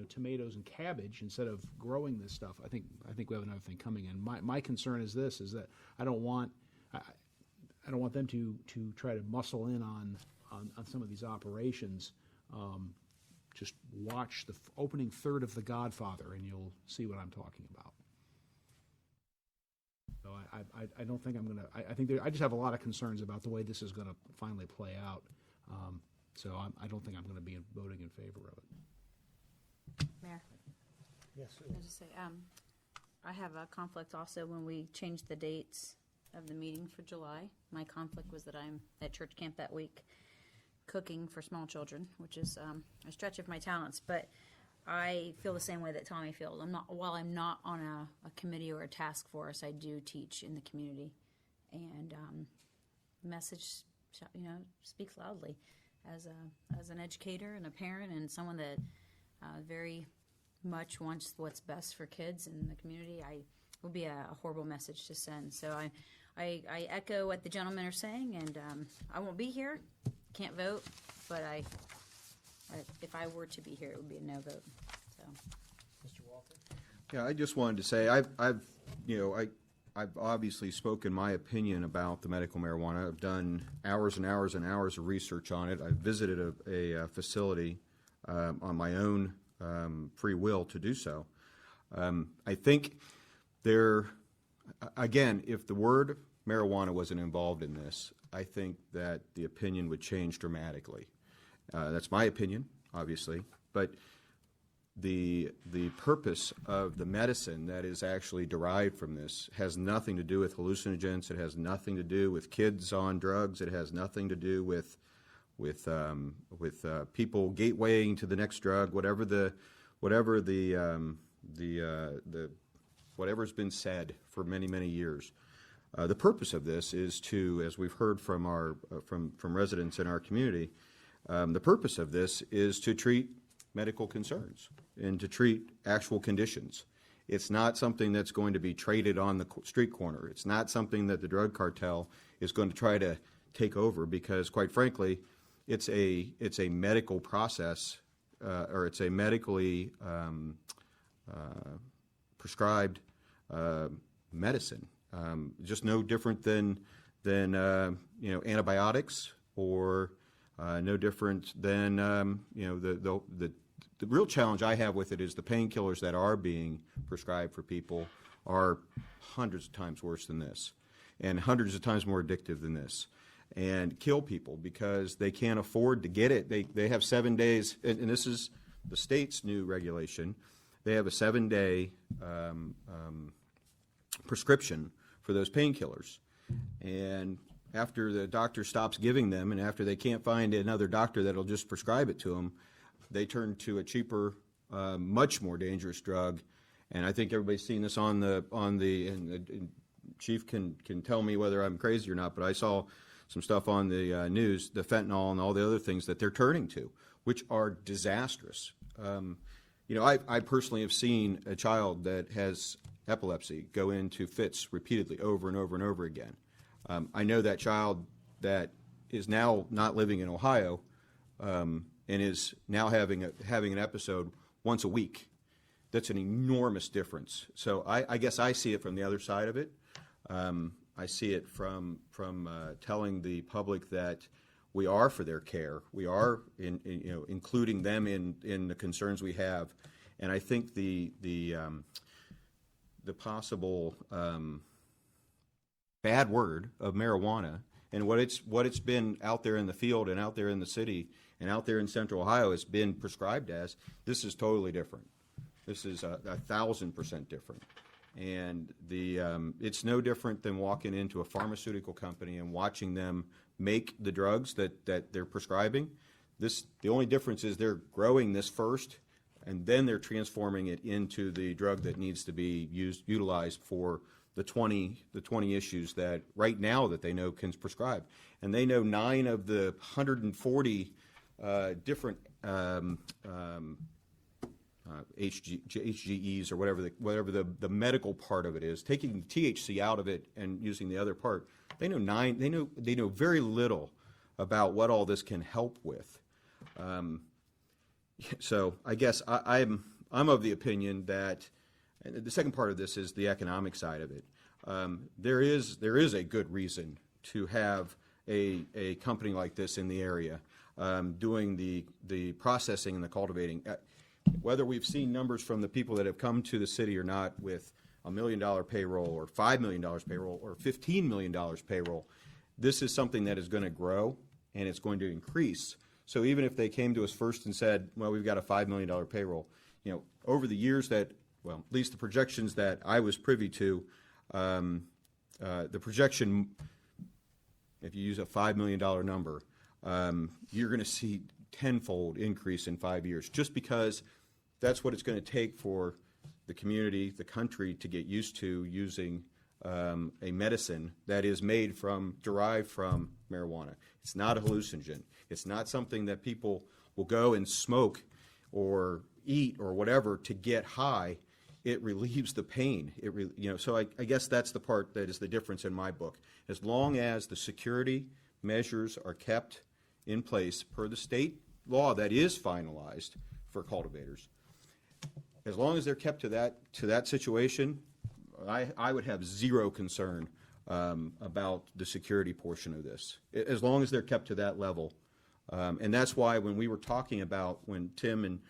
tomatoes and cabbage instead of growing this stuff, I think we have another thing coming in. My concern is this: is that I don't want them to try to muscle in on some of these operations. Just watch the opening third of The Godfather, and you'll see what I'm talking about. So I don't think I'm going to. I think I just have a lot of concerns about the way this is going to finally play out. So I don't think I'm going to be voting in favor of it. Mayor, Yes, sir. I just say, I have a conflict also when we changed the dates of the meeting for July. My conflict was that I'm at church camp that week cooking for small children, which is a stretch of my talents, but I feel the same way that Tommy feels. While I'm not on a committee or a task force, I do teach in the community, and the message, speaks loudly. As an educator and a parent and someone that very much wants what's best for kids in the community, it would be a horrible message to send. So I echo what the gentlemen are saying, and I won't be here, can't vote, but if I were to be here, it would be a no vote. So, Mr. Walker? Yeah, I just wanted to say I've obviously spoken my opinion about the medical marijuana. I've done hours and hours and hours of research on it. I've visited a facility on my own free will to do so. I think again, if the word marijuana wasn't involved in this, I think that the opinion would change dramatically. That's my opinion, obviously, but the purpose of the medicine that is actually derived from this has nothing to do with hallucinogens. It has nothing to do with kids on drugs. It has nothing to do with people gatewaying to the next drug. Whatever's been said for many years. The purpose of this is to, as we've heard from our from residents in our community, the purpose of this is to treat medical concerns and to treat actual conditions. It's not something that's going to be traded on the street corner. It's not something that the drug cartel is going to try to take over, because, quite frankly, it's a medical process, or it's a medically prescribed medicine, just no different than antibiotics, or no different than the real challenge I have with it is the painkillers that are being prescribed for people are hundreds of times worse than this, and hundreds of times more addictive than this, and kill people because they can't afford to get it. They have 7 days, and this is the state's new regulation. They have a 7-day prescription for those painkillers, and after the doctor stops giving them, and after they can't find another doctor that'll just prescribe it to them, they turn to a cheaper, much more dangerous drug. And I think everybody's seen this on the and Chief can tell me whether I'm crazy or not, but I saw some stuff on the news, the fentanyl and all the other things that they're turning to, which are disastrous. I personally have seen a child that has epilepsy go into fits repeatedly over and over and over again. I know that child that is now not living in Ohio, and is now having an episode once a week. That's an enormous difference. So I guess I see it from the other side of it. I see it from telling the public that we are for their care. We are including them in the concerns we have, and I think the possible bad word of marijuana and what it's been out there in the field and out there in the city and out there in Central Ohio has been prescribed as, this is totally different. This is 1,000% different. And it's no different than walking into a pharmaceutical company and watching them make the drugs that they're prescribing. The only difference is they're growing this first, and then they're transforming it into the drug that needs to be utilized for the 20 issues that right now that they know can prescribe. And they know 9 of the 140 different HGEs or whatever the medical part of it is, taking THC out of it and using the other part. They know very little about what all this can help with. So I guess I'm of the opinion that, and the second part of this is the economic side of it. There is a good reason to have a company like this in the area doing the processing and the cultivating. Whether we've seen numbers from the people that have come to the city or not with $1 million payroll or $5 million payroll or $15 million payroll, this is something that is going to grow and it's going to increase. So even if they came to us first and said, well, we've got a $5 million payroll, over the years at least the projections that I was privy to, the projection, if you use a $5 million number, you're going to see tenfold increase in 5 years, just because that's what it's going to take for the community, the country, to get used to using a medicine that is derived from marijuana. It's not a hallucinogen. It's not something that people will go and smoke or eat or whatever to get high. It relieves the pain. So I guess that's the part that is the difference in my book. As long as the security measures are kept in place per the state law that is finalized for cultivators, as long as they're kept to that situation, I would have zero concern about the security portion of this, as long as they're kept to that level. And that's why when we were talking about, when Tim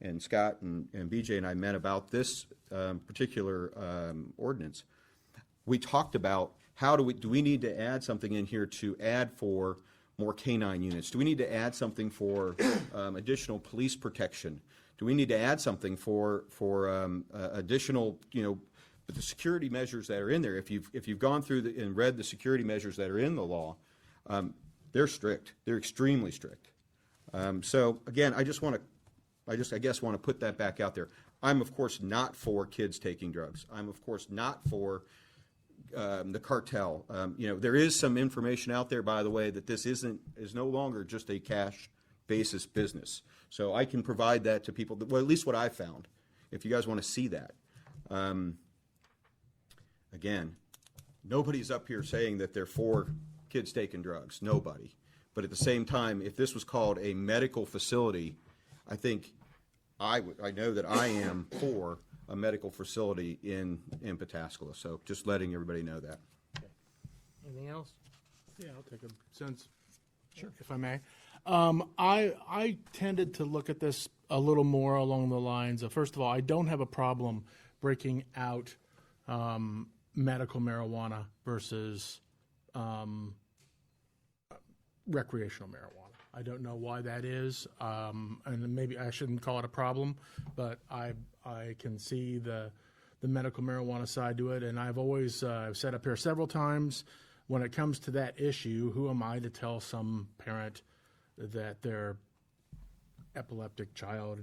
and Scott and BJ and I met about this particular ordinance, we talked about do we need to add something in here to add for more canine units? Do we need to add something for additional police protection? Do we need to add something for additional, the security measures that are in there? If you've gone through and read the security measures that are in the law, they're strict. They're extremely strict. So again, I guess want to put that back out there. I'm of course not for kids taking drugs. I'm of course not for the cartel. There is some information out there, by the way, that this is no longer just a cash basis business. So I can provide that to people. Well, at least what I found. If you guys want to see that, again, nobody's up here saying that they're for kids taking drugs. Nobody. But at the same time, if this was called a medical facility, I think I know that I am for a medical facility in Pataskala. So just letting everybody know that. Anything else? Yeah, I'll take a sense. Sure. If I may. I tended to look at this a little more along the lines of, first of all, I don't have a problem breaking out medical marijuana versus recreational marijuana. I don't know why that is, and maybe I shouldn't call it a problem, but I can see the medical marijuana side to it, and I've always said up here several times, when it comes to that issue, who am I to tell some parent that their epileptic child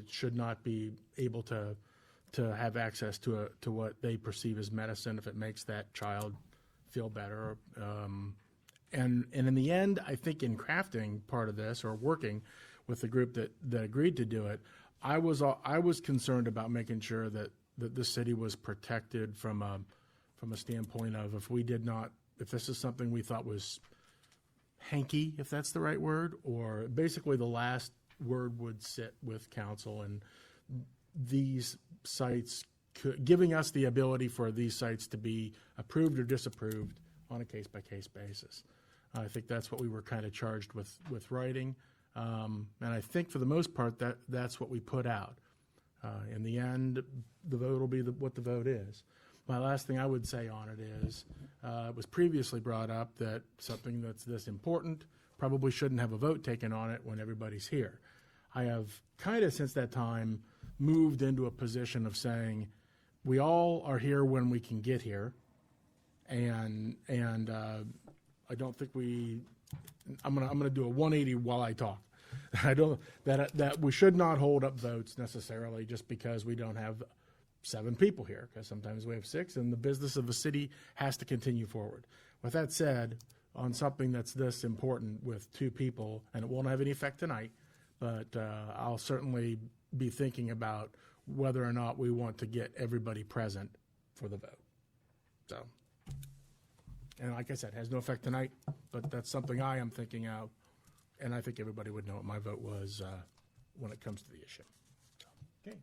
should not be able to have access to what they perceive as medicine if it makes that child feel better. And in the end, I think in crafting part of this or working with the group that agreed to do it, I was concerned about making sure that the city was protected from a standpoint of if this is something we thought was hanky, if that's the right word, or basically the last word would sit with council, and these sites giving us the ability for these sites to be approved or disapproved on a case-by-case basis. I think that's what we were kind of charged with writing, and I think for the most part that's what we put out. In the end, the vote will be what the vote is. My last thing I would say on it is, it was previously brought up that something that's this important probably shouldn't have a vote taken on it when everybody's here. I have kind of since that time moved into a position of saying we all are here when we can get here, and I don't think I'm gonna do a 180 while I talk. I don't that we should not hold up votes necessarily just because we don't have 7 people here, because sometimes we have 6, and the business of the city has to continue forward. With that said, on something that's this important with 2 people, and it won't have any effect tonight, but I'll certainly be thinking about whether or not we want to get everybody present for the vote. So, and like I said, it has no effect tonight, but that's something I am thinking of, and I think everybody would know what my vote was when it comes to the issue. Okay.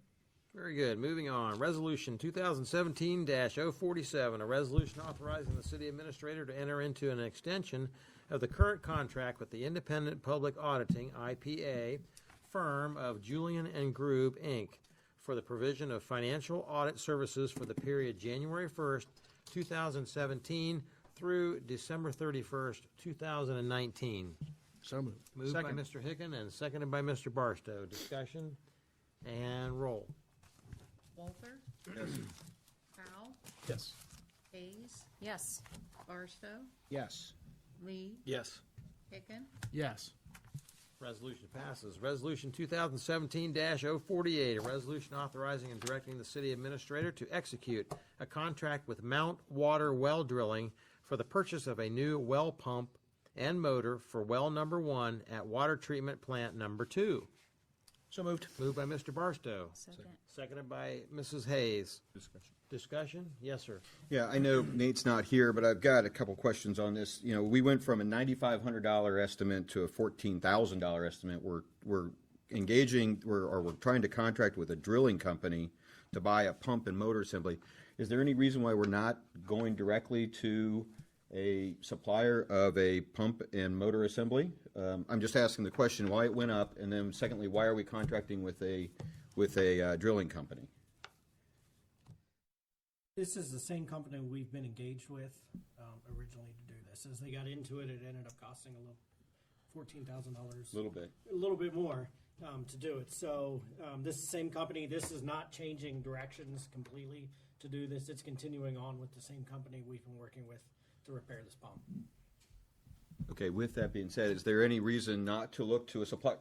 Very good. Moving on. Resolution 2017-047, a resolution authorizing the city administrator to enter into an extension of the current contract with the Independent Public Auditing, IPA, firm of Julian and Grube, Inc., for the provision of financial audit services for the period January 1st, 2017 through December 31st, 2019. So moved. Moved by Mr. Hicken and seconded by Mr. Barstow. Discussion and roll. Walter? Yes. Powell? Yes. Hayes? Yes. Barstow? Yes. Lee? Yes. Hicken? Yes. Resolution passes. Resolution 2017-048, a resolution authorizing and directing the city administrator to execute a contract with Mount Water Well Drilling for the purchase of a new well pump and motor for well number 1 at water treatment plant number 2. So moved. Moved by Mr. Barstow. Second. Seconded by Mrs. Hayes. Discussion. Discussion? Yes, sir. Yeah, I know Nate's not here, but I've got a couple questions on this. We went from a $9,500 estimate to a $14,000 estimate. We're engaging, we're trying to contract with a drilling company to buy a pump and motor assembly. Is there any reason why we're not going directly to a supplier of a pump and motor assembly? I'm just asking the question why it went up, and then secondly, why are we contracting with a drilling company? This is the same company we've been engaged with originally to do this. As they got into it, it ended up costing $14,000. A little bit. A little bit more to do it. So this same company, this is not changing directions completely to do this. It's continuing on with the same company we've been working with to repair this pump. Okay, with that being said, is there any reason not to look to a supply?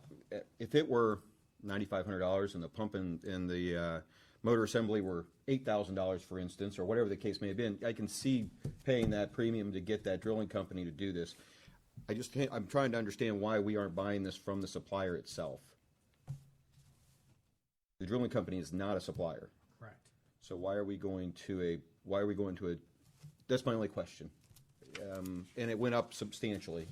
If it were $9,500 and the pump and the motor assembly were $8,000, for instance, or whatever the case may have been, I can see paying that premium to get that drilling company to do this. I'm trying to understand why we aren't buying this from the supplier itself. The drilling company is not a supplier. Correct. So why are we going to a, that's my only question. And it went up substantially.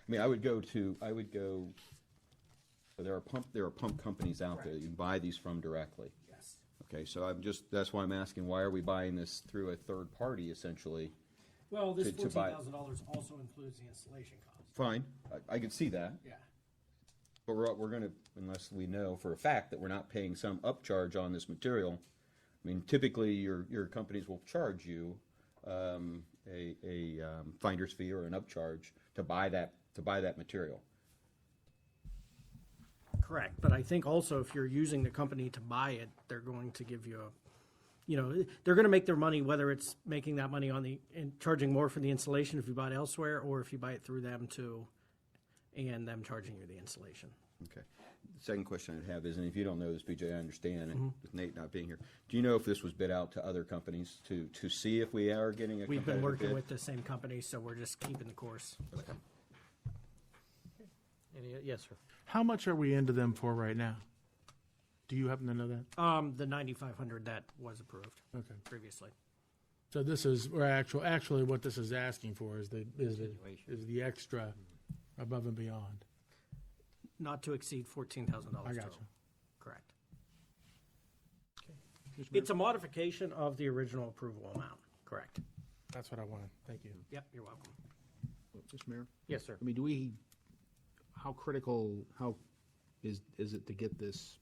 I mean, there are pump companies out there that you can buy these from directly. Yes. Okay, so that's why I'm asking, why are we buying this through a third party essentially? Well, this to buy it? $14,000 also includes the installation cost. Fine, I can see that. Yeah. But we're going to, unless we know for a fact that we're not paying some upcharge on this material. I mean, typically your companies will charge you a finder's fee or an upcharge to buy that material. Correct, but I think also if you're using the company to buy it, they're going to give you they're going to make their money, whether it's making that money and charging more for the installation if you buy it elsewhere, or if you buy it through them too, and them charging you the installation. Okay. The second question I'd have is, and if you don't know this, BJ, I understand, and with Nate not being here, do you know if this was bid out to other companies to see if we are getting a We've been competitive working bid? with the same company, so we're just keeping the course. Okay. Yes, sir. How much are we into them for right now? Do you happen to know that? The $9,500 that was approved previously. So this is, or actually what this is asking for is the extra above and beyond. Not to exceed $14,000 I got total. you. Correct. It's a modification of the original approval amount. Correct. That's what I wanted. Thank you. Yep, you're welcome. Mr. Mayor? Yes, sir. I mean, how is it to get this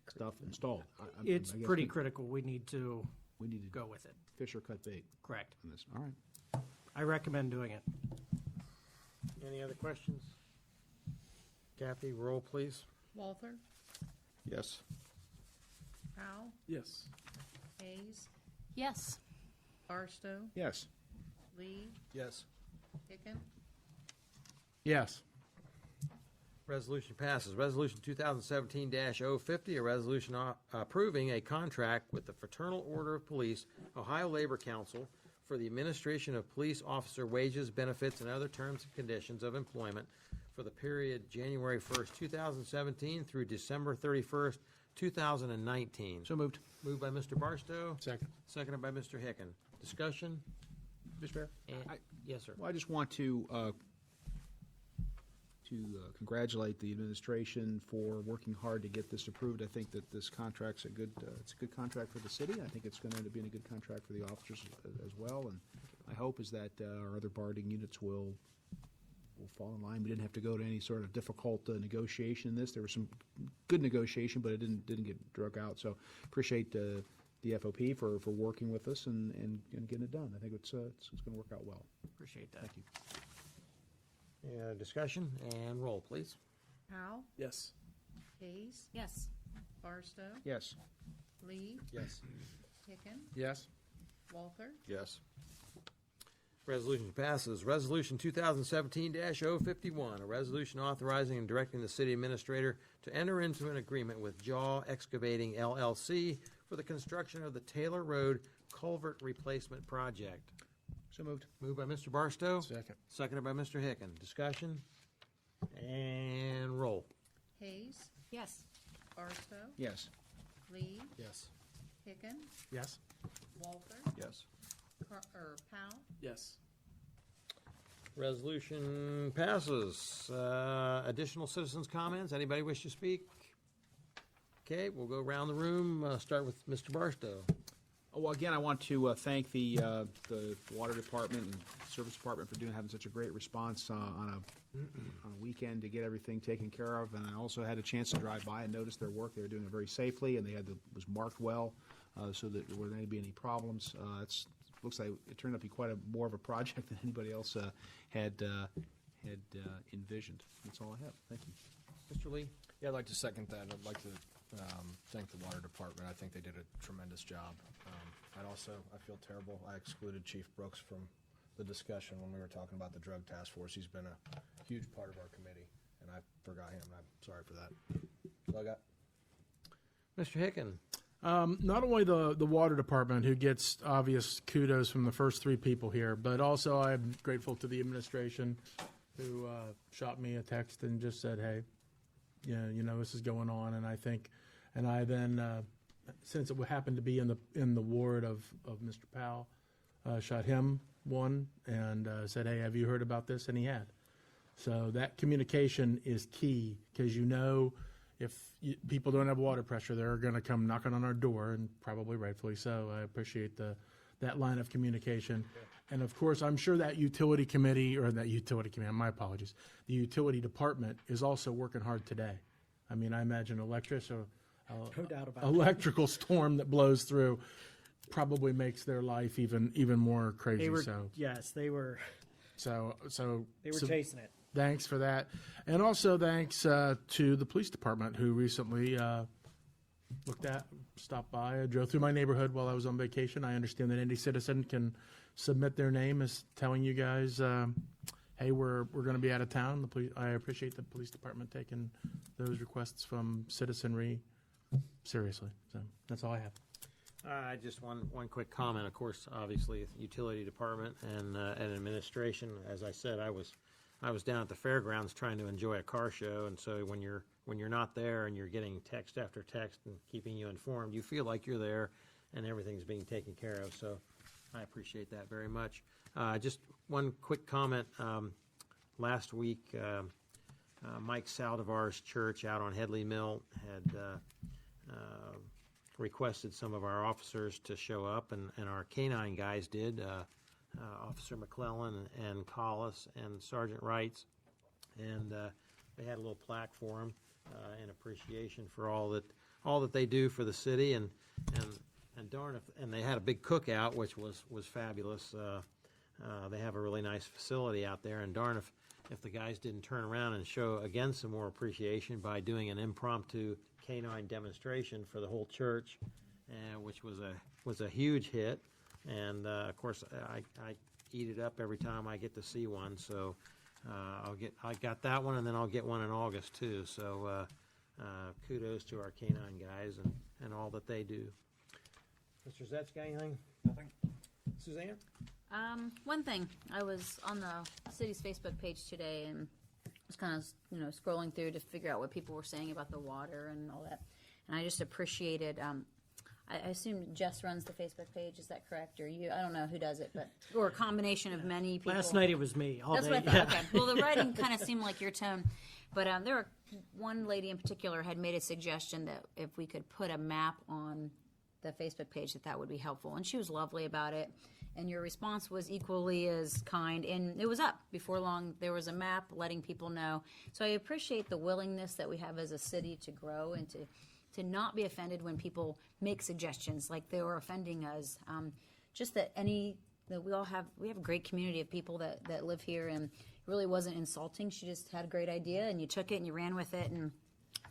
stuff installed? It's I guess pretty critical. We need to go with it. Fish or cut bait Correct. on this. All right. I recommend doing it. Any other questions? Kathy, roll, please. Walther, Yes. Powell, Yes. Hayes, Yes. Barstow, Yes. Lee, Yes. Hicken, Yes. Resolution passes. Resolution 2017-050, a resolution approving a contract with the Fraternal Order of Police, Ohio Labor Council, for the administration of police officer wages, benefits, and other terms and conditions of employment for the period January 1st, 2017 through December 31st, 2019. So moved. Moved by Mr. Barstow. Second. Seconded by Mr. Hicken. Discussion? Mr. Mayor? Yes, sir. Well, I just want to congratulate the administration for working hard to get this approved. I think that this contract's it's a good contract for the city. I think it's going to end up being a good contract for the officers as well. And my hope is that our other bargaining units will fall in line. We didn't have to go to any sort of difficult negotiation in this. There was some good negotiation, but it didn't get drug out. So appreciate the FOP for working with us and getting it done. I think it's going to work out well. Appreciate that. Thank you. Discussion and roll, please. Powell, Yes. Hayes, Yes. Barstow, Yes. Lee, Yes. Hicken, Yes. Walther, Yes. Resolution passes. Resolution 2017-051, a resolution authorizing and directing the city administrator to enter into an agreement with Jaw Excavating LLC for the construction of the Taylor Road Culvert Replacement Project. So moved. Moved by Mr. Barstow. Second. Seconded by Mr. Hicken. Discussion and roll. Hayes, Yes. Barstow, Yes. Lee, Yes. Hicken, Yes. Walther, Yes. Powell, Yes. Resolution passes. Additional citizens' comments? Anybody wish to speak? Okay, we'll go around the room. Start with Mr. Barstow. Well, again, I want to thank the water department and service department for having such a great response on a weekend to get everything taken care of. And I also had a chance to drive by and notice their work. They were doing it very safely, and was marked well, so that there weren't going to be any problems. Looks like it turned out to be quite more of a project than anybody else had envisioned. That's all I have. Thank you. Mr. Lee? Yeah, I'd like to second that. I'd like to thank the water department. I think they did a tremendous job. I feel terrible. I excluded Chief Brooks from the discussion when we were talking about the drug task force. He's been a huge part of our committee, and I forgot him. I'm sorry for that. That's all I got. Mr. Hicken? Not only the water department, who gets obvious kudos from the first three people here, but also I'm grateful to the administration who shot me a text and just said, hey, this is going on. And I then, since it happened to be in the ward of Mr. Powell, shot him one and said, hey, have you heard about this? And he had. So that communication is key, because if people don't have water pressure, they're going to come knocking on our door, and probably rightfully so. I appreciate that line of communication. And of course, I'm sure that utility committee, my apologies, the utility department is also working hard today. I mean, I imagine no doubt about electrical storm that blows through probably makes their life even more crazy. Yes, they were. So They were chasing it. Thanks for that. And also thanks to the police department, who recently stopped by. I drove through my neighborhood while I was on vacation. I understand that any citizen can submit their name as telling you guys, hey, we're going to be out of town. I appreciate the police department taking those requests from citizenry seriously. So that's all I have. Just one quick comment. Of course, obviously, utility department and administration. As I said, I was down at the fairgrounds trying to enjoy a car show, and so when you're not there and you're getting text after text and keeping you informed, you feel like you're there and everything's being taken care of. So I appreciate that very much. Just one quick comment. Last week, Mike Saldivar's church out on Headley Mill had requested some of our officers to show up, and our canine guys did. Officer McClellan and Collis and Sergeant Wrights, and they had a little plaque for them in appreciation for all that they do for the city, and darn and they had a big cookout, which was fabulous. They have a really nice facility out there, and darn if the guys didn't turn around and show again some more appreciation by doing an impromptu canine demonstration for the whole church, which was a huge hit. And of course, I eat it up every time I get to see one. So I got that one, and then I'll get one in August too. So kudos to our canine guys and all that they do. Mr. Zetz, got anything? Nothing. Suzanne? One thing, I was on the city's Facebook page today and was kind of scrolling through to figure out what people were saying about the water and all that, and I just appreciated. I assume Jess runs the Facebook page. Is that correct? Or you? I don't know who does it, or a combination of many people. Last night it was me. All That's day. what I thought. Okay. Well, the writing kind of seemed like your tone, but one lady in particular had made a suggestion that if we could put a map on the Facebook page, that would be helpful, and she was lovely about it. And your response was equally as kind, and it was up before long. There was a map letting people know. So I appreciate the willingness that we have as a city to grow and to not be offended when people make suggestions like they were offending us. Just that we have a great community of people that live here, and it really wasn't insulting. She just had a great idea, and you took it and you ran with it, and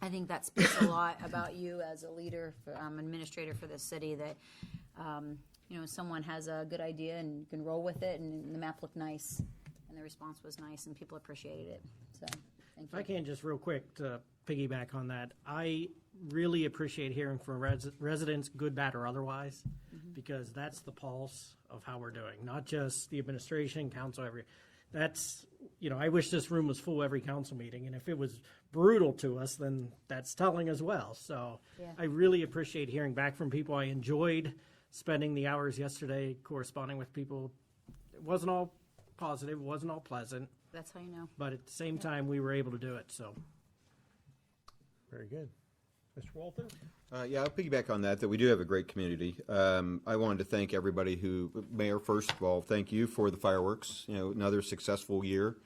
I think that speaks a lot about you as a leader, administrator for this city, that someone has a good idea and you can roll with it, and the map looked nice, and the response was nice, and people appreciated it. So thank If you. I can just real quick to piggyback on that, I really appreciate hearing from residents, good, bad, or otherwise, because that's the pulse of how we're doing. Not just the administration, council, I wish this room was full every council meeting, and if it was brutal to us, then that's telling as well. So Yeah. I really appreciate hearing back from people. I enjoyed spending the hours yesterday corresponding with people. It wasn't all positive, it wasn't all pleasant, That's how you know. but at the same time, we were able to do it, so. Very good. Mr. Walter? Yeah, I'll piggyback on that we do have a great community. I wanted to thank everybody Mayor, first of all, thank you for the fireworks. You know, another successful year.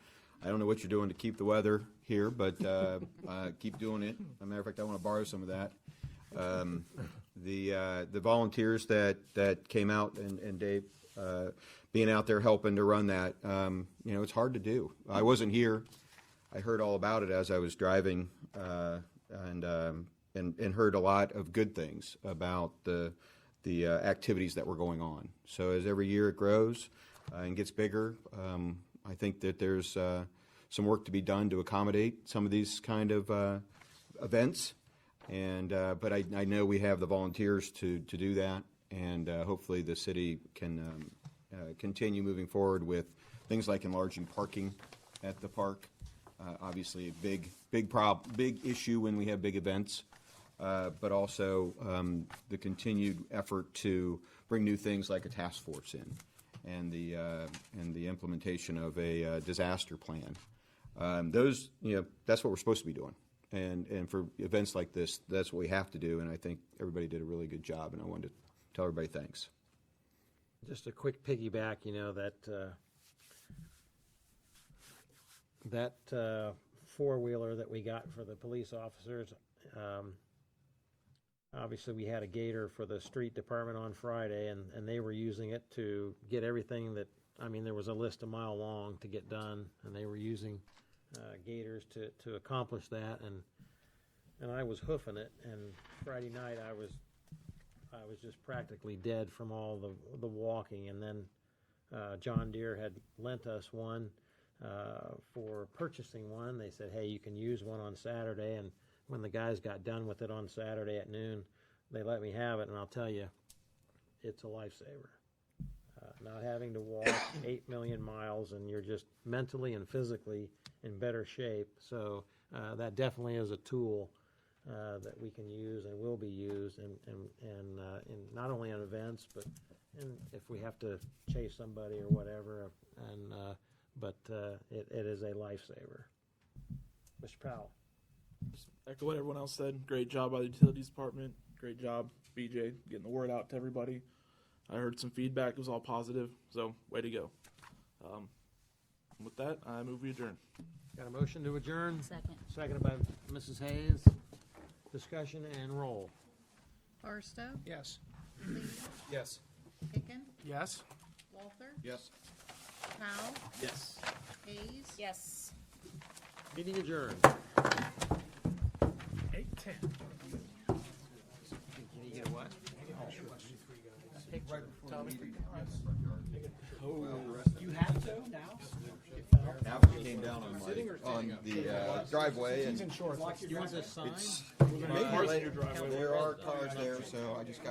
I don't know what you're doing to keep the weather here, but keep doing it. As a matter of fact, I want to borrow some of that. The volunteers that came out and Dave being out there helping to run that, you know, it's hard to do. I wasn't here. I heard all about it as I was driving, and heard a lot of good things about the activities that were going on. So as every year it grows and gets bigger, I think that there's some work to be done to accommodate some of these kind of events. And but I know we have the volunteers to do that, and hopefully the city can continue moving forward with things like enlarging parking at the park. Obviously, a big issue when we have big events, but also the continued effort to bring new things like a task force in, and the implementation of a disaster plan. Those, you know, that's what we're supposed to be doing, and for events like this, that's what we have to do. And I think everybody did a really good job, and I wanted to tell everybody thanks. Just a quick piggyback, you know, that four-wheeler that we got for the police officers, obviously we had a gator for the street department on Friday, and they were using it to get everything that, I mean, there was a list a mile long to get done, and they were using gators to accomplish that, and I was hoofing it, and Friday night I was just practically dead from all the walking, and then John Deere had lent us one for purchasing one. They said, hey, you can use one on Saturday, and when the guys got done with it on Saturday at noon, they let me have it, and I'll tell you, it's a lifesaver. Not having to walk 8 million miles, and you're just mentally and physically in better shape. So that definitely is a tool that we can use and will be used, and in not only in events, but if we have to chase somebody or whatever. But it is a lifesaver. Mr. Powell. Just echo what everyone else said. Great job by the utilities department. Great job, BJ, getting the word out to everybody. I heard some feedback. It was all positive, so way to go. With that, I move we adjourn. Got a motion to adjourn? Second. Seconded by Mrs. Hayes. Discussion and roll. Barstow? Yes. Lee? Yes. Picken? Yes? Walter? Yes. Powell? Yes. Hayes? Yes. Meeting adjourned. 8:10. Can you get a what? You have to now? After we came down on the driveway, and You want this signed? maybe there are cars there, so I just got to